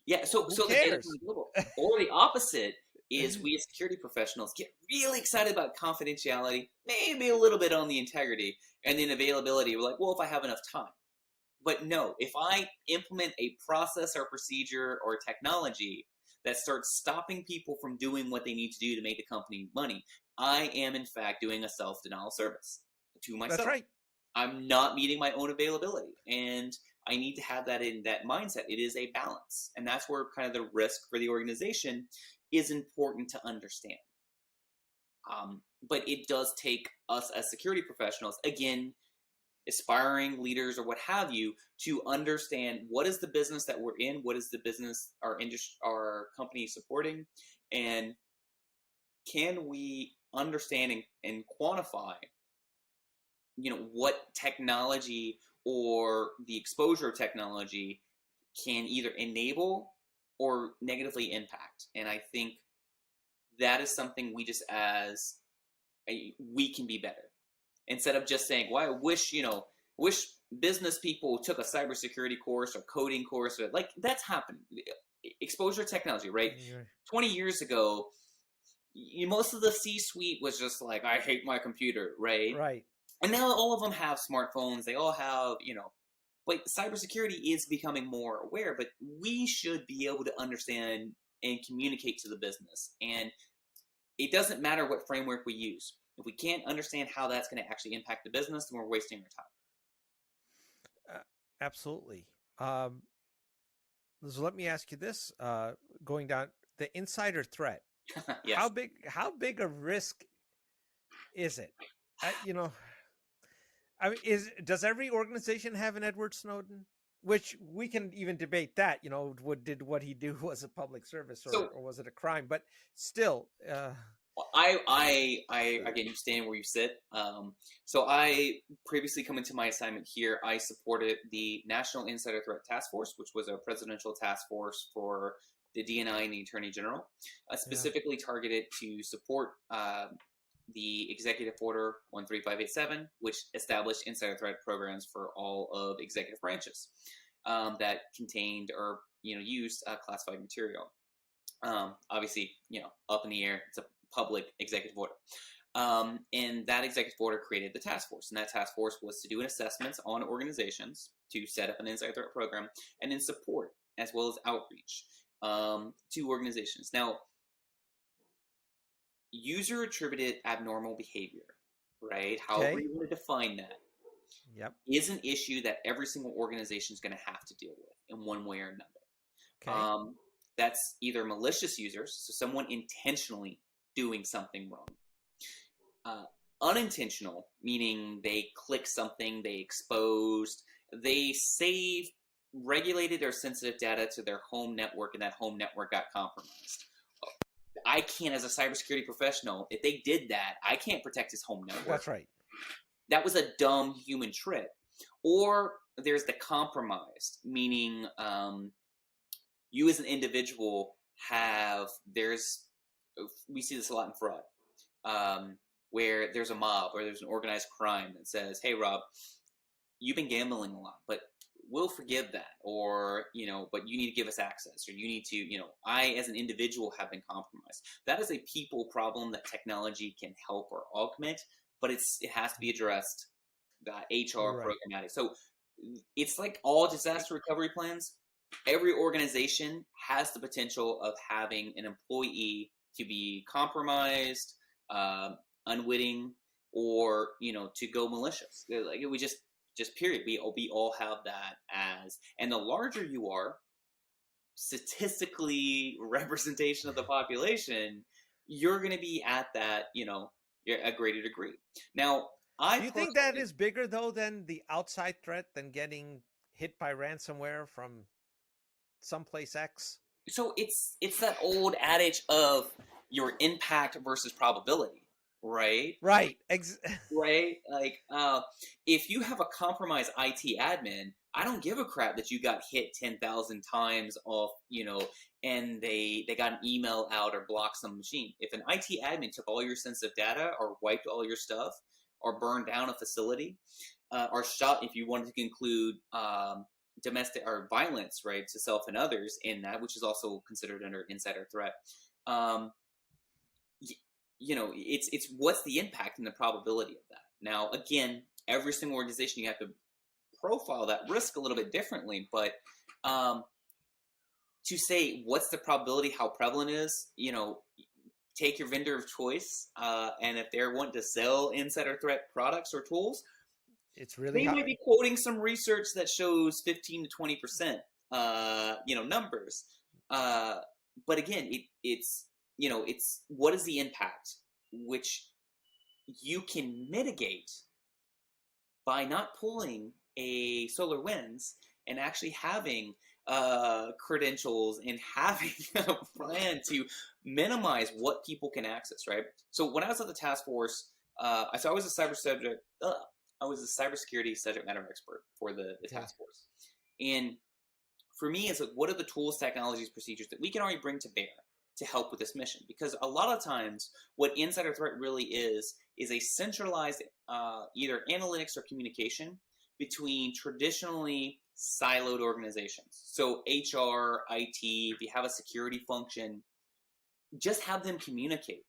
Yeah, so who the data's cares? not available. Or the opposite is, we as security professionals get really excited about confidentiality, maybe a little bit on the integrity, and then availability. We're like, well, if I have enough time. But no, if I implement a process or procedure or technology that starts stopping people from doing what they need to do to make the company money, I am in fact doing a self-denial service to myself. That's right. I'm not meeting my own availability, and I need to have that in that mindset. It is a balance, and that's where kind of the risk for the organization is important to understand. But it does take us as security professionals, again, aspiring leaders or what have you, to understand what is the business that we're in, what is the business our industry, our company is supporting, and can we understand and quantify, what technology or the exposure of technology can either enable or negatively impact. And I think that is something we just we can be better. Instead of just saying, well, I wish business people took a cybersecurity course or coding course, or like, that's happened. Exposure to technology, right? Yeah. 20 years ago, most of the C-suite was just like, I hate my computer, right? Right. And now all of them have smartphones. They all have, but cybersecurity is becoming more aware, but we should be able to understand and communicate to the business. And it doesn't matter what framework we use. If we can't understand how that's going to actually impact the business, then we're wasting our time. Absolutely. So let me ask you this: going down the insider threat, Yes. How big a risk is it? I mean, does every organization have an Edward Snowden? Which we can even debate that. Did what he do was a public service, or was it a crime? But still, I again, you stand where you sit. So I previously come into my assignment here. I supported the National Insider Threat Task Force, which was a presidential task force for the DNI and the Attorney General, specifically targeted to support the Executive Order 13587, which established insider threat programs for all of executive branches that contained or used classified material. Obviously, up in the air. It's a public executive order. And that executive order created the task force. And that task force was to do an assessment on organizations to set up an insider threat program and then support as well as outreach to organizations. Now, user attributed abnormal behavior, right? However you want to define that, is an issue that every single organization is going to have to deal with in one way or another. That's either malicious users, so someone intentionally doing something wrong. Unintentional, meaning they click something, they exposed, they save regulated or sensitive data to their home network, and that home network got compromised. I can't, as a cybersecurity professional, if they did that, I can't protect his home network. That's right. That was a dumb human trick. Or there's the compromised, meaning you as an individual we see this a lot in fraud, where there's a mob or there's an organized crime that says, hey, Rob, you've been gambling a lot, but we'll forgive that, or, but you need to give us access, or you need to, I as an individual have been compromised. That is a people problem that technology can help or augment, but it has to be addressed, HR, programmatic. So it's like all disaster recovery plans. Every organization has the potential of having an employee to be compromised, unwitting, or, to go malicious. Like, we just period. We all have that and the larger you are, statistically representation of the population, you're going to be at that, a greater degree. Now, do you think that is bigger though than the outside threat, than getting hit by ransomware from someplace X? So it's that old adage of your impact versus probability. Right. Right. Right. Like, if you have a compromised IT admin, I don't give a crap that you got hit 10,000 times off, and they got an email out or blocked some machine. If an IT admin took all your sensitive data or wiped all your stuff or burned down a facility, or shot, if you wanted to include domestic or violence, right, to self and others in that, which is also considered under insider threat. It's what's the impact and the probability of that. Now, again, every single organization, you have to profile that risk a little bit differently, but to say what's the probability, how prevalent it is, take your vendor of choice, and if they're wanting to sell insider threat products or tools, it's really they hard. might be quoting some research that shows 15 to 20%, numbers. But again, it's what is the impact, which you can mitigate by not pulling a SolarWinds and actually having credentials and having a plan to minimize what people can access, right? So when I was at the task force, I was a cybersecurity subject matter expert for the task force. And for me, it's like, what are the tools, technologies, procedures that we can already bring to bear to help with this mission? Because a lot of times what insider threat really is a centralized either analytics or communication between traditionally siloed organizations. So HR, IT, if you have a security function, just have them communicate.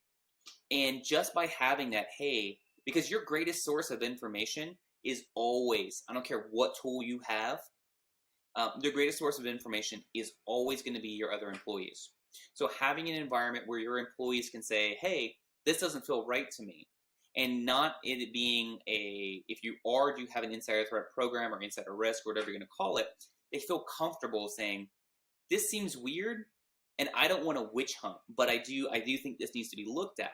And just by having that, hey, because your greatest source of information is always, I don't care what tool you have, the greatest source of information is always going to be your other employees. So having an environment where your employees can say, hey, this doesn't feel right to me, and not it being if you do have an insider threat program or insider risk or whatever you're going to call it, they feel comfortable saying, this seems weird and I don't want to witch hunt, but I do think this needs to be looked at.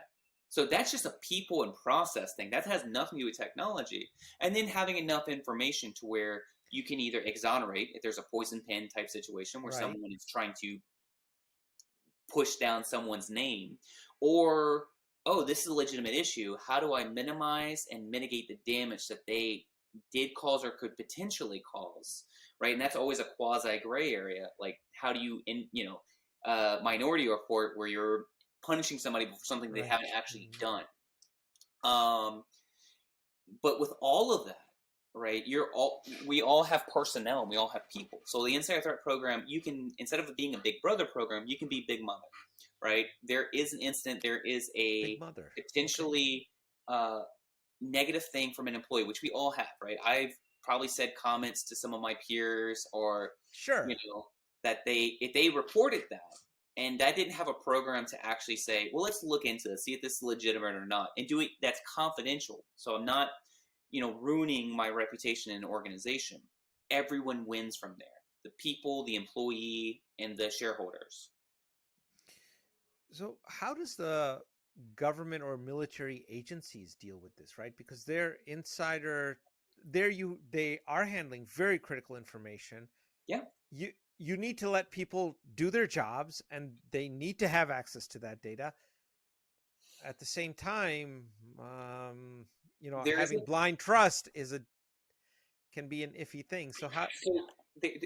So that's just a people and process thing. That has nothing to do with technology. And then having enough information to where you can either exonerate if there's a poison pen type situation where someone is trying to push down someone's name, or, oh, this is a legitimate issue. How do I minimize and mitigate the damage that they did cause or could potentially cause, right? And that's always a quasi gray area. Like, how do you, Minority Report where you're punishing somebody for something they Right. haven't actually done. But with all of that, right, we all have personnel and we all have people. So the Insider Threat Program, you can, instead of being a Big Brother program, you can be Big Mother, right? There is an incident, there is Big a Mother. potentially negative thing from an employee, which we all have, right? I've probably said comments to some of my peers, or Sure. that if they reported that and that didn't have a program to actually say, well, let's look into this, see if this is legitimate or not, and do it that's confidential, so I'm not ruining my reputation in an organization. Everyone wins from there: the people, the employee, and the shareholders. So how does the government or military agencies deal with this, right? Because they're insider, they are handling very critical information. Yeah. You need to let people do their jobs, and they need to have access to that data. At the same time, There's having blind trust can be an iffy thing. So so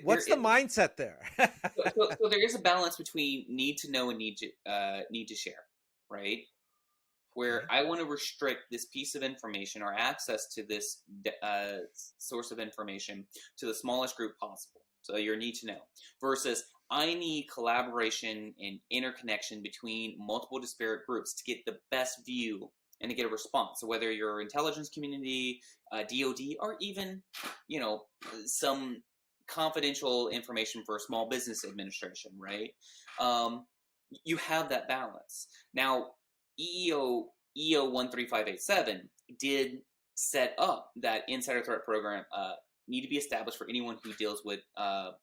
what's the mindset there? so there is a balance between need to know and need to share, right? Where Okay. I want to restrict this piece of information or access to this source of information to the smallest group possible. So your need to know versus I need collaboration and interconnection between multiple disparate groups to get the best view and to get a response. So whether you're intelligence community, DoD, or even some confidential information for a small business administration, right? You have that balance. Now, EO 13587 did set up that insider threat program need to be established for anyone who deals with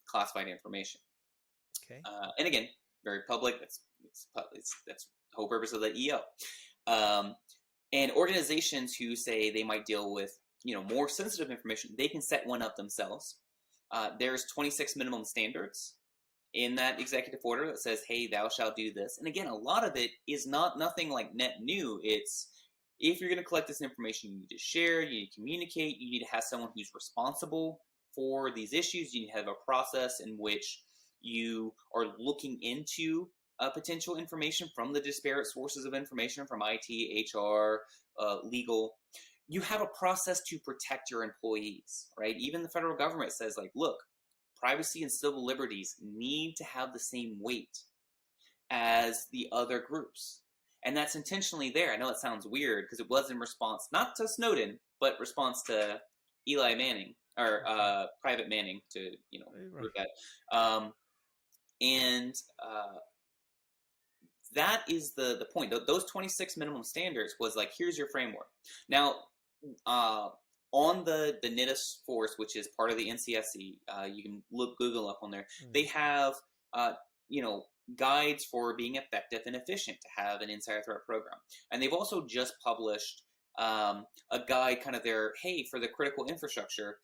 classified information. Okay. And again, very public. That's the whole purpose of the EO. And organizations who say they might deal with more sensitive information, they can set one up themselves. There's 26 minimum standards in that executive order that says, hey, thou shalt do this. And again, a lot of it is nothing like net new. It's if you're going to collect this information, you need to share, you need to communicate, you need to have someone who's responsible for these issues. You need to have a process in which you are looking into potential information from the disparate sources of information from IT, HR, legal. You have a process to protect your employees, right? Even the federal government says, like, look, privacy and civil liberties need to have the same weight as the other groups. And that's intentionally there. I know it sounds weird because it was in response, not to Snowden, but response to Eli Manning, or Private Manning, to, group that. And that is the point. Those 26 minimum standards was like, here's your framework. Now, on the NITIS force, which is part of the NCSC, you can Google up on there. They have, guides for being effective and efficient to have an insider threat program. And they've also just published a guide, kind of their, hey, for the critical infrastructure,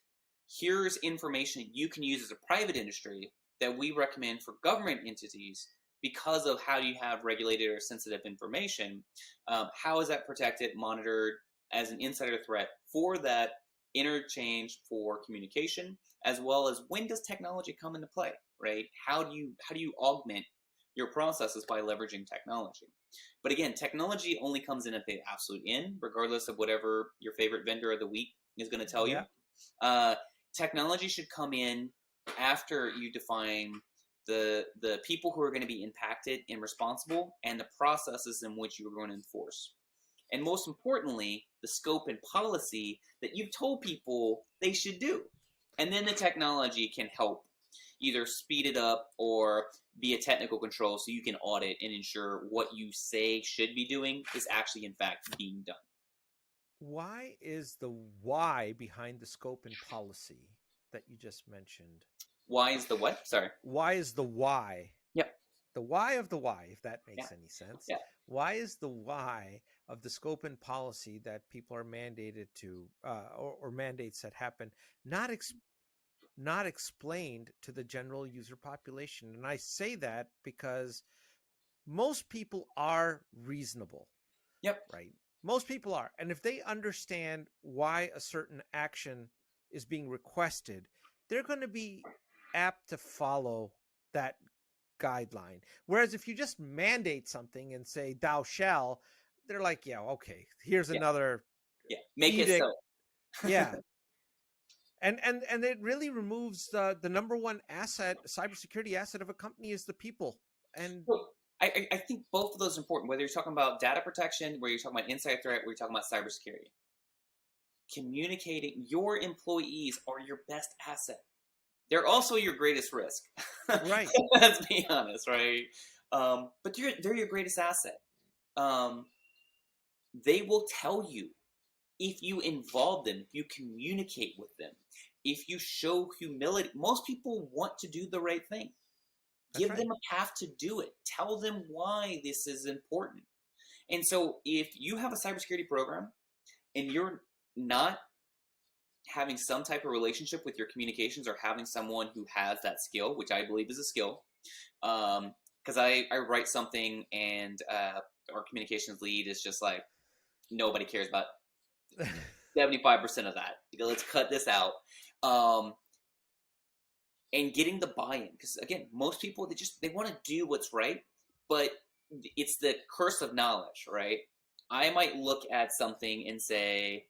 here's information you can use as a private industry that we recommend for government entities because of how you have regulated or sensitive information. How is that protected, monitored as an insider threat for that interchange for communication, as well as when does technology come into play, right? How do you augment your processes by leveraging technology? But again, technology only comes in at the absolute end, regardless of whatever your favorite vendor of the week is going to tell you. Technology should come in after you define the people who are going to be impacted and responsible, and the processes in which you're going to enforce. And most importantly, the scope and policy that you've told people they should do. And then the technology can help either speed it up or be a technical control so you can audit and ensure what you say should be doing is actually, in fact, being done. Why is the why behind the scope and policy that you just mentioned? Why is the what? Sorry. Why is the why? Yep. The why of the why, if that makes any sense. Yeah. Why is the why of the scope and policy that people are mandated to, or mandates that happen, not explained to the general user population? And I say that because most people are reasonable. Yep. Right? Most people are. And if they understand why a certain action is being requested, they're going to be apt to follow that guideline. Whereas if you just mandate something and say thou shall, they're like, yeah, okay, here's Yeah, another yeah. Make it edict. so. Yeah. And it really removes the number one asset, cybersecurity asset of a company is the people. And So I think both of those are important, whether you're talking about data protection, whether you're talking about inside threat, whether you're talking about cybersecurity. Communicating, your employees are your best asset. They're also your greatest risk. right. Let's be honest, right? But they're your greatest asset. Um, they will tell you if you involve them, if you communicate with them, if you show humility. Most people want to do the right thing. That's Give right. them a path to do it. Tell them why this is important. And so if you have a cybersecurity program and you're not having some type of relationship with your communications or having someone who has that skill, which I believe is a skill, because I write something and our communications lead is just like, nobody cares about 75% of that. Let's cut this out. And getting the buy-in, because again, most people they want to do what's right, but it's the curse of knowledge, right? I might look at something and say,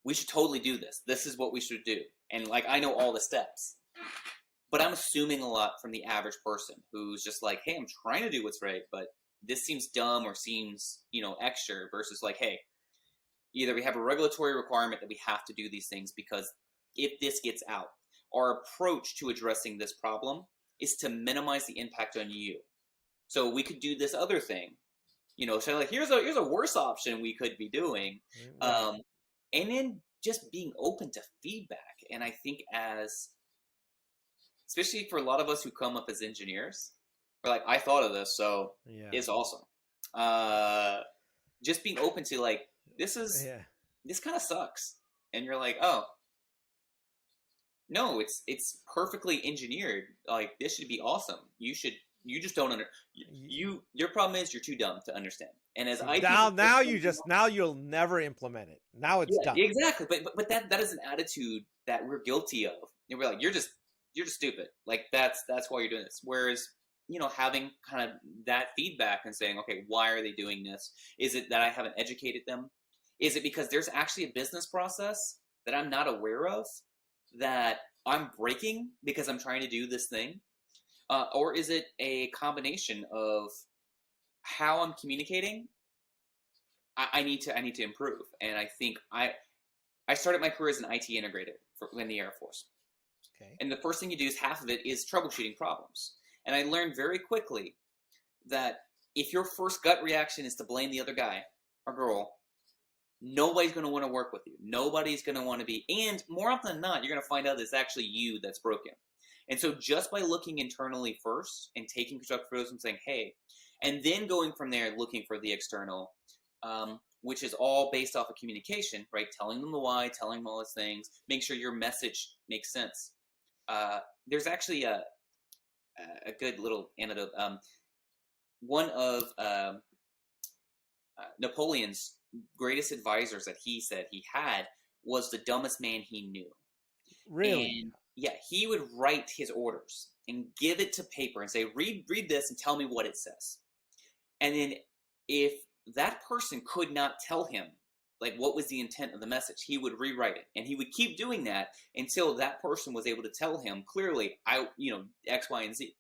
we should totally do this. This is what we should do. And like, I know all the steps, but I'm assuming a lot from the average person who's just like, hey, I'm trying to do what's right, but this seems dumb or seems, extra, versus like, hey, either we have a regulatory requirement that we have to do these things because if this gets out, our approach to addressing this problem is to minimize the impact on you. So we could do this other thing, so like, here's a worse option we could be doing. Right. And then just being open to feedback. And I think especially for a lot of us who come up as engineers, we're like, I thought of this, so Yeah. it's awesome. Just being open to like, this kind of sucks. And you're like, oh, no, it's perfectly engineered. Like, this should be awesome. You just don't your problem is you're too dumb to understand. And as IT now you'll never implement it. Now it's done. exactly. But that is an attitude that we're guilty of. And we're like, you're just stupid. Like, that's why you're doing this. Whereas, having kind of that feedback and saying, okay, why are they doing this? Is it that I haven't educated them? Is it because there's actually a business process that I'm not aware of that I'm breaking because I'm trying to do this thing? Or is it a combination of how I'm communicating? I need to improve. And I think I started my career as an IT integrator in the Air Force. Okay. And the first thing you do is half of it is troubleshooting problems. And I learned very quickly that if your first gut reaction is to blame the other guy or girl, nobody's going to want to work with you. Nobody's going to want to be, and more often than not, you're going to find out it's actually you that's broken. And so just by looking internally first and taking constructive criticism and saying, hey, and then going from there looking for the external, which is all based off of communication, right? Telling them the why, telling them all those things, make sure your message makes sense. There's actually a good little anecdote. One of Napoleon's greatest advisors that he said he had was the dumbest man he knew. Really? And yeah, he would write his orders and give it to paper and say, read this and tell me what it says. And then if that person could not tell him like what was the intent of the message, he would rewrite it. And he would keep doing that until that person was able to tell him clearly, X, Y, and Z.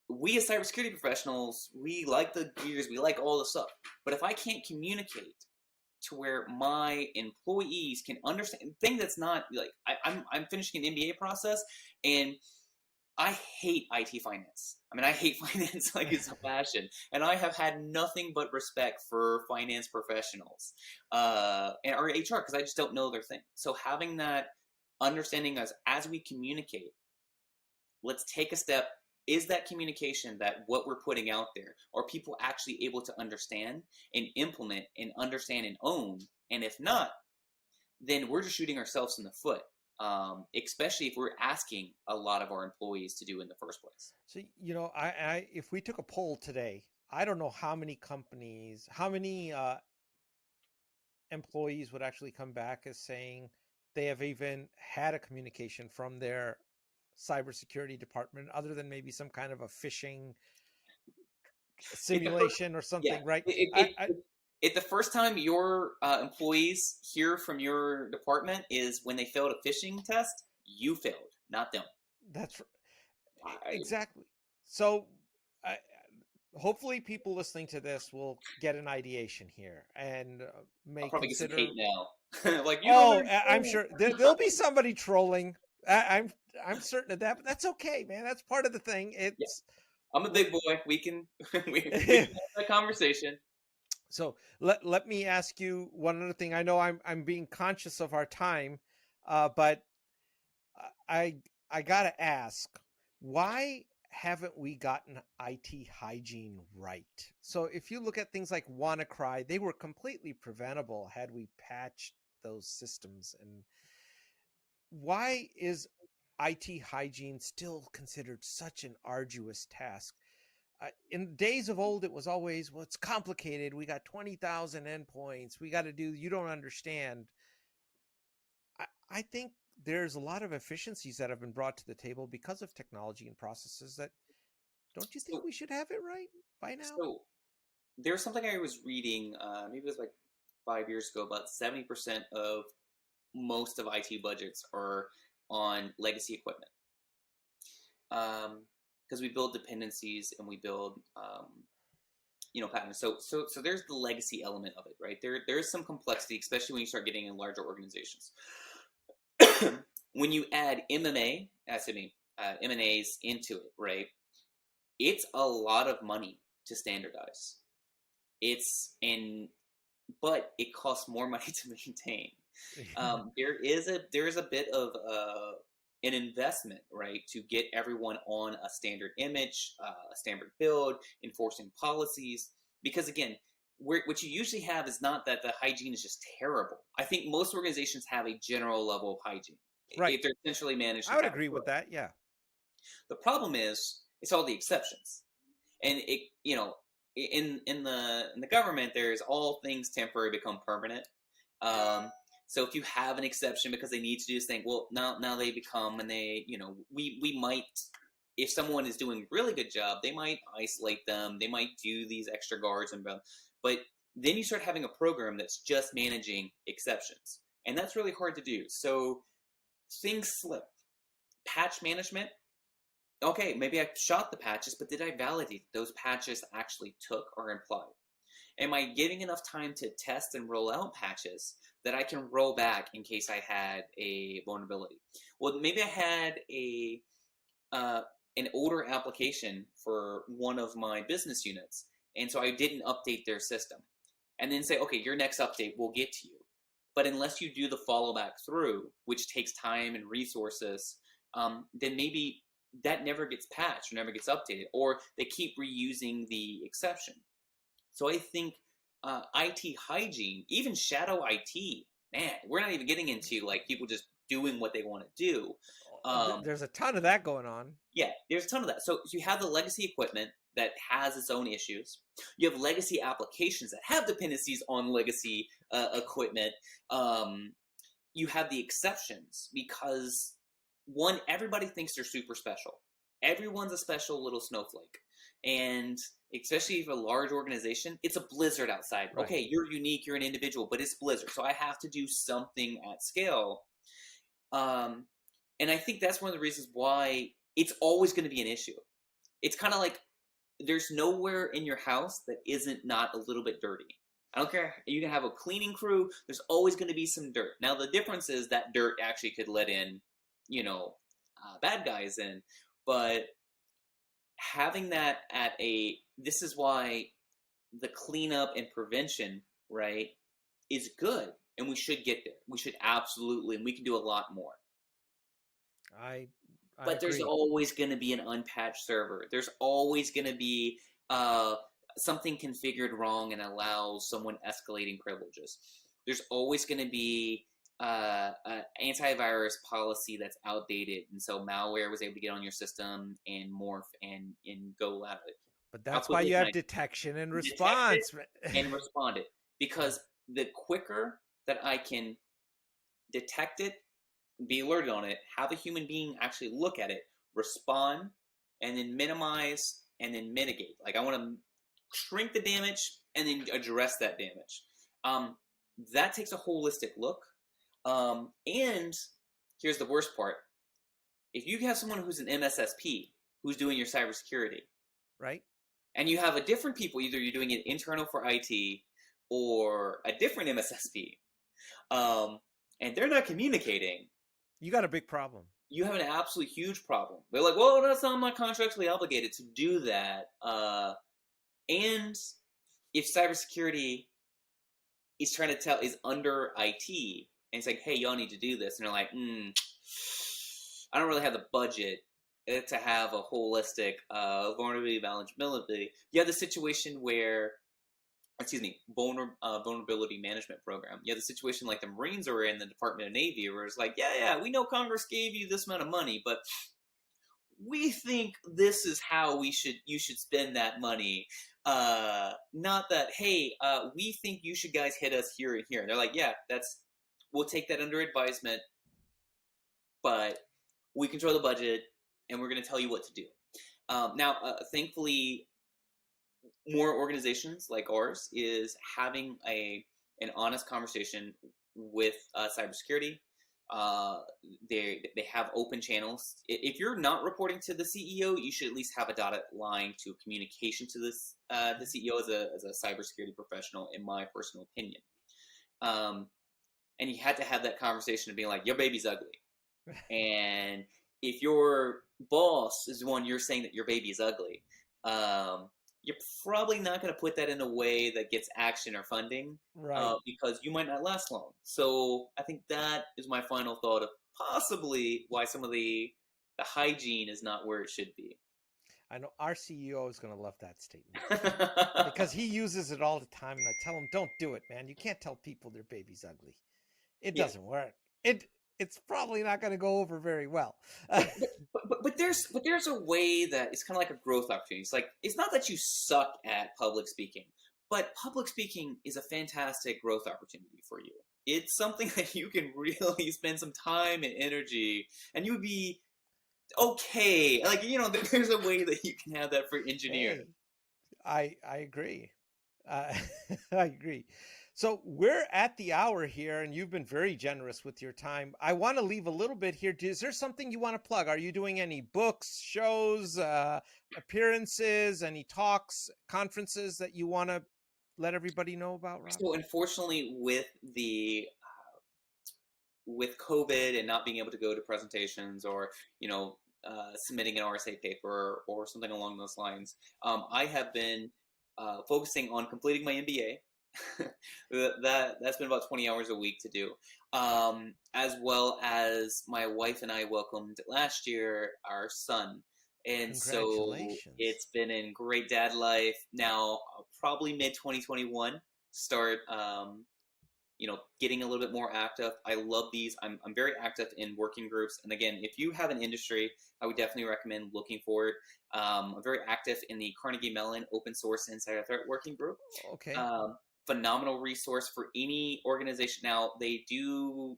We as cybersecurity professionals, we like the gears, we like all the stuff. But if I can't communicate to where my employees can understand, thing that's not like, I'm finishing an MBA process, and I hate IT finance. I mean, I hate finance like it's a passion, and I have had nothing but respect for finance professionals and or HR because I just don't know their thing. So having that understanding as we communicate, let's take a step. Is that communication, that what we're putting out there, are people actually able to understand and implement and understand and own? And if not, then we're just shooting ourselves in the foot, especially if we're asking a lot of our employees to do in the first place. So, I if we took a poll today, I don't know how many companies, how many employees would actually come back as saying they have even had a communication from their cybersecurity department, other than maybe some kind of a phishing If the first, simulation or yeah, something, right? it, if the first time your employees hear from your department is when they failed a phishing test, you failed, not them. That's I, exactly. So, I, hopefully, people listening to this will get an ideation here and I'll may probably get some consider. hate now. Like, you don't Oh, I'm understand. sure there'll be somebody trolling. I'm certain of that, but that's okay, man. That's part of the thing. Yeah, It's I'm a big boy. We can we can have that conversation. so let me ask you one other thing. I know I'm being conscious of our time, but I I gotta ask, why haven't we gotten IT hygiene right? So if you look at things like WannaCry, they were completely preventable had we patched those systems. And why is IT hygiene still considered such an arduous task? In days of old, it was always, well, it's complicated. We got 20,000 endpoints. We got to do, you don't understand. I think there's a lot of efficiencies that have been brought to the table because of technology and processes that, don't you think So, we should have it right by now? so there's something I was reading. Maybe it was like 5 years ago. About 70% of most of IT budgets are on legacy equipment. Because we build dependencies and we build patterns. So there's the legacy element of it, right? There is some complexity, especially when you start getting in larger organizations. When you add M&As into it, right? It's a lot of money to standardize. But it costs more money to maintain. There is a bit of an investment, right, to get everyone on a standard image, a standard build, enforcing policies. Because again, what you usually have is not that the hygiene is just terrible. I think most organizations have a general level of hygiene. Right. If they're essentially managed. I would agree with that. Yeah. The problem is it's all the exceptions, and in the government, there's all things temporary become permanent. So if you have an exception because they need to do this thing, well, now they become, and we might, if someone is doing a really good job, they might isolate them, they might do these extra guards but then you start having a program that's just managing exceptions, and that's really hard to do. So things slip. Patch management. Okay, maybe I shot the patches, but did I validate those patches actually took or implied? Am I giving enough time to test and roll out patches that I can roll back in case I had a vulnerability? Well, maybe I had an older application for one of my business units, and so I didn't update their system. And then say, okay, your next update will get to you. But unless you do the follow back through, which takes time and resources, then maybe that never gets patched or never gets updated, or they keep reusing the exception. So I think IT hygiene, even shadow IT, man, we're not even getting into like people just doing what they want to do. There's a ton of that going on. Yeah, there's a ton of that. So you have the legacy equipment that has its own issues. You have legacy applications that have dependencies on legacy equipment. You have the exceptions because one, everybody thinks they're super special. Everyone's a special little snowflake. And especially if a large organization, it's a blizzard outside. Right. Okay, you're unique, you're an individual, but it's blizzard. So I have to do something at scale. And I think that's one of the reasons why it's always going to be an issue. It's kind of like there's nowhere in your house that isn't not a little bit dirty. I don't care. You can have a cleaning crew. There's always going to be some dirt. Now, the difference is that dirt actually could let in, bad guys in. But having that this is why the cleanup and prevention, right, is good. And we should get there. We should absolutely, and we can do a lot more. But agree. There's always going to be an unpatched server. There's always going to be something configured wrong and allows someone escalating privileges. There's always going to be an antivirus policy that's outdated, and so malware was able to get on your system and morph and go out of it. But that's why you have detection and response. And respond it. Because the quicker that I can detect it, be alerted on it, have a human being actually look at it, respond, and then minimize and then mitigate. Like I want to shrink the damage and then address that damage. That takes a holistic look. And here's the worst part. If you have someone who's an MSSP who's doing your cybersecurity, right, and you have a different people, either you're doing it internal for IT or a different MSSP, and they're not communicating, you got a big problem. You have an absolute huge problem. They're like, well, that's not my contractually obligated to do that. And if cybersecurity is trying to tell is under IT and it's like, hey, y'all need to do this, and they're like, I don't really have the budget to have a holistic vulnerability vulnerability. You have the situation where, vulnerability management program. You have the situation like the Marines are in the Department of Navy, where it's like, yeah, we know Congress gave you this amount of money, but we think this is how you should spend that money. Not that, hey, we think you should guys hit us here and here. And they're like, yeah, we'll take that under advisement, but we control the budget and we're going to tell you what to do. Now, thankfully, more organizations like ours is having an honest conversation with cybersecurity. They have open channels. If you're not reporting to the CEO, you should at least have a dotted line to communication to the CEO as a cybersecurity professional, in my personal opinion. And you had to have that conversation of being like, your baby's ugly. And if your boss is the one you're saying that your baby is ugly, you're probably not going to put that in a way that gets action or funding, right? Because you might not last long. So I think that is my final thought of possibly why some of the hygiene is not where it should be. I know our CEO is going to love that statement because he uses it all the time, and I tell him, don't do it, man. You can't tell people their baby's ugly. It doesn't work. It's probably not going to go over very well. but there's a way that it's kind of like a growth opportunity. It's like, it's not that you suck at public speaking, but public speaking is a fantastic growth opportunity for you. It's something that you can really spend some time and energy, and you would be okay. Like, there's a way that you can have that for engineering. Hey, I agree. I agree. So we're at the hour here, and you've been very generous with your time. I want to leave a little bit here. Is there something you want to plug? Are you doing any books, shows, appearances, any talks, conferences that you want to let everybody know about, Rob? So unfortunately, with COVID and not being able to go to presentations or, submitting an RSA paper or something along those lines, I have been focusing on completing my MBA. That's been about 20 hours a week to do, as well as my wife and I welcomed last year our son, and so it's been in great dad life. Now probably mid 2021 start getting a little bit more active. I love these. I'm very active in working groups, and again, if you have an industry, I would definitely recommend looking for it. I'm very active in the Carnegie Mellon Open Source Insider Threat Working Group. Okay. Phenomenal resource for any organization. Now, they do,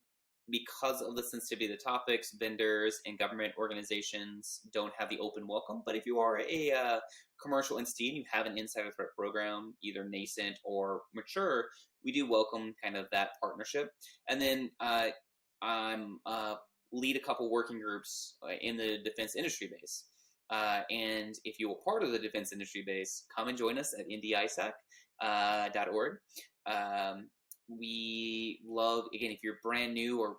because of the sensitivity of the topics, vendors and government organizations don't have the open welcome. But if you are a commercial entity and you have an insider threat program, either nascent or mature, we do welcome kind of that partnership. And then I'm lead a couple working groups in the defense industry base. And if you are part of the defense industry base, come and join us at indiisac.org. We love, again, if you're brand new or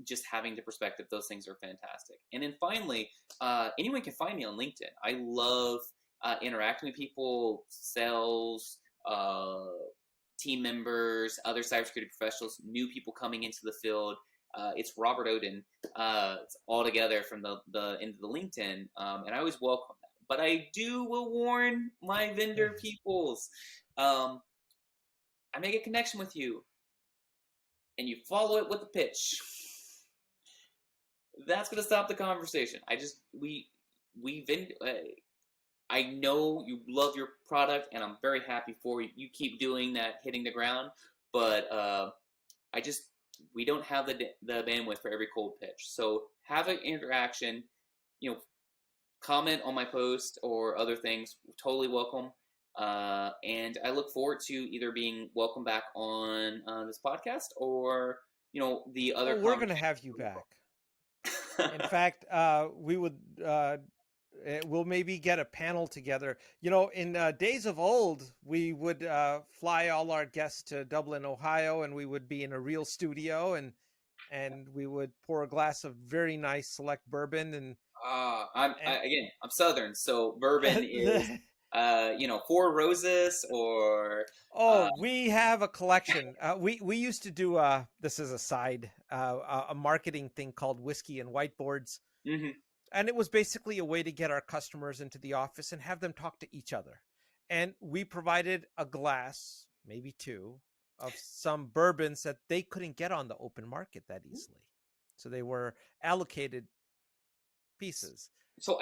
just having the perspective, those things are fantastic. And then finally, anyone can find me on LinkedIn. I love interacting with people, sales, team members, other cybersecurity professionals, new people coming into the field. It's Robert Oden. It's all together from the into the LinkedIn, and I always welcome that. But I will warn my vendor peoples. I make a connection with you, and you follow it with a pitch. That's gonna stop the conversation. I know you love your product, and I'm very happy for you. You keep doing that, hitting the ground. But we don't have the bandwidth for every cold pitch. So have an interaction, comment on my post or other things. Totally welcome. And I look forward to either being welcome back on this podcast or, the other. We're going to have you back. In fact, we would. We'll maybe get a panel together. In days of old, we would fly all our guests to Dublin, Ohio, and we would be in a real studio, and we would pour a glass of very nice select bourbon. And I'm Southern, so bourbon is 4 Roses or. We have a collection. We used to do this is a side a marketing thing called Whiskey and Whiteboards. Mm-hmm. And it was basically a way to get our customers into the office and have them talk to each other. And we provided a glass, maybe 2, of some bourbons that they couldn't get on the open market that easily. So they were allocated pieces. So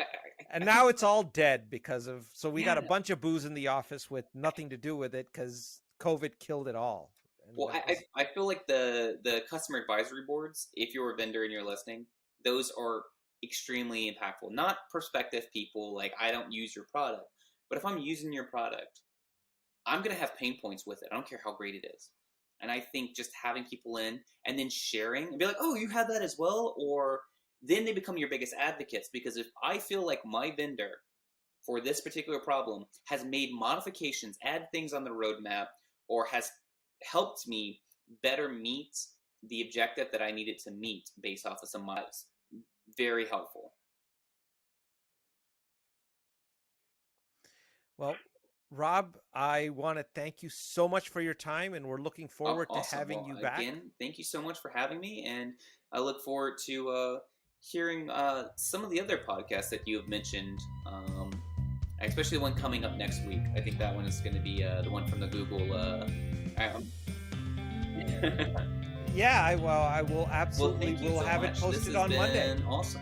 now it's all dead because of, so we got a bunch of booze in the office with nothing to do with it because COVID killed it all. And well, I feel like the customer advisory boards, if you're a vendor and you're listening, those are extremely impactful. Not prospective people, like I don't use your product, but if I'm using your product, I'm going to have pain points with it. I don't care how great it is. And I think just having people in and then sharing and be like, oh, you have that as well? Or then they become your biggest advocates, because if I feel like my vendor for this particular problem has made modifications, add things on the roadmap, or has helped me better meet the objective that I needed to meet based off of some mods, very helpful. Well, Rob, I want to thank you so much for your time, and we're looking forward to having you back. Again, thank you so much for having me, and I look forward to hearing some of the other podcasts that you have mentioned, especially the one coming up next week. I think that one is going to be the one from the Google. Yeah, I will absolutely. We'll have it posted on Monday. Awesome.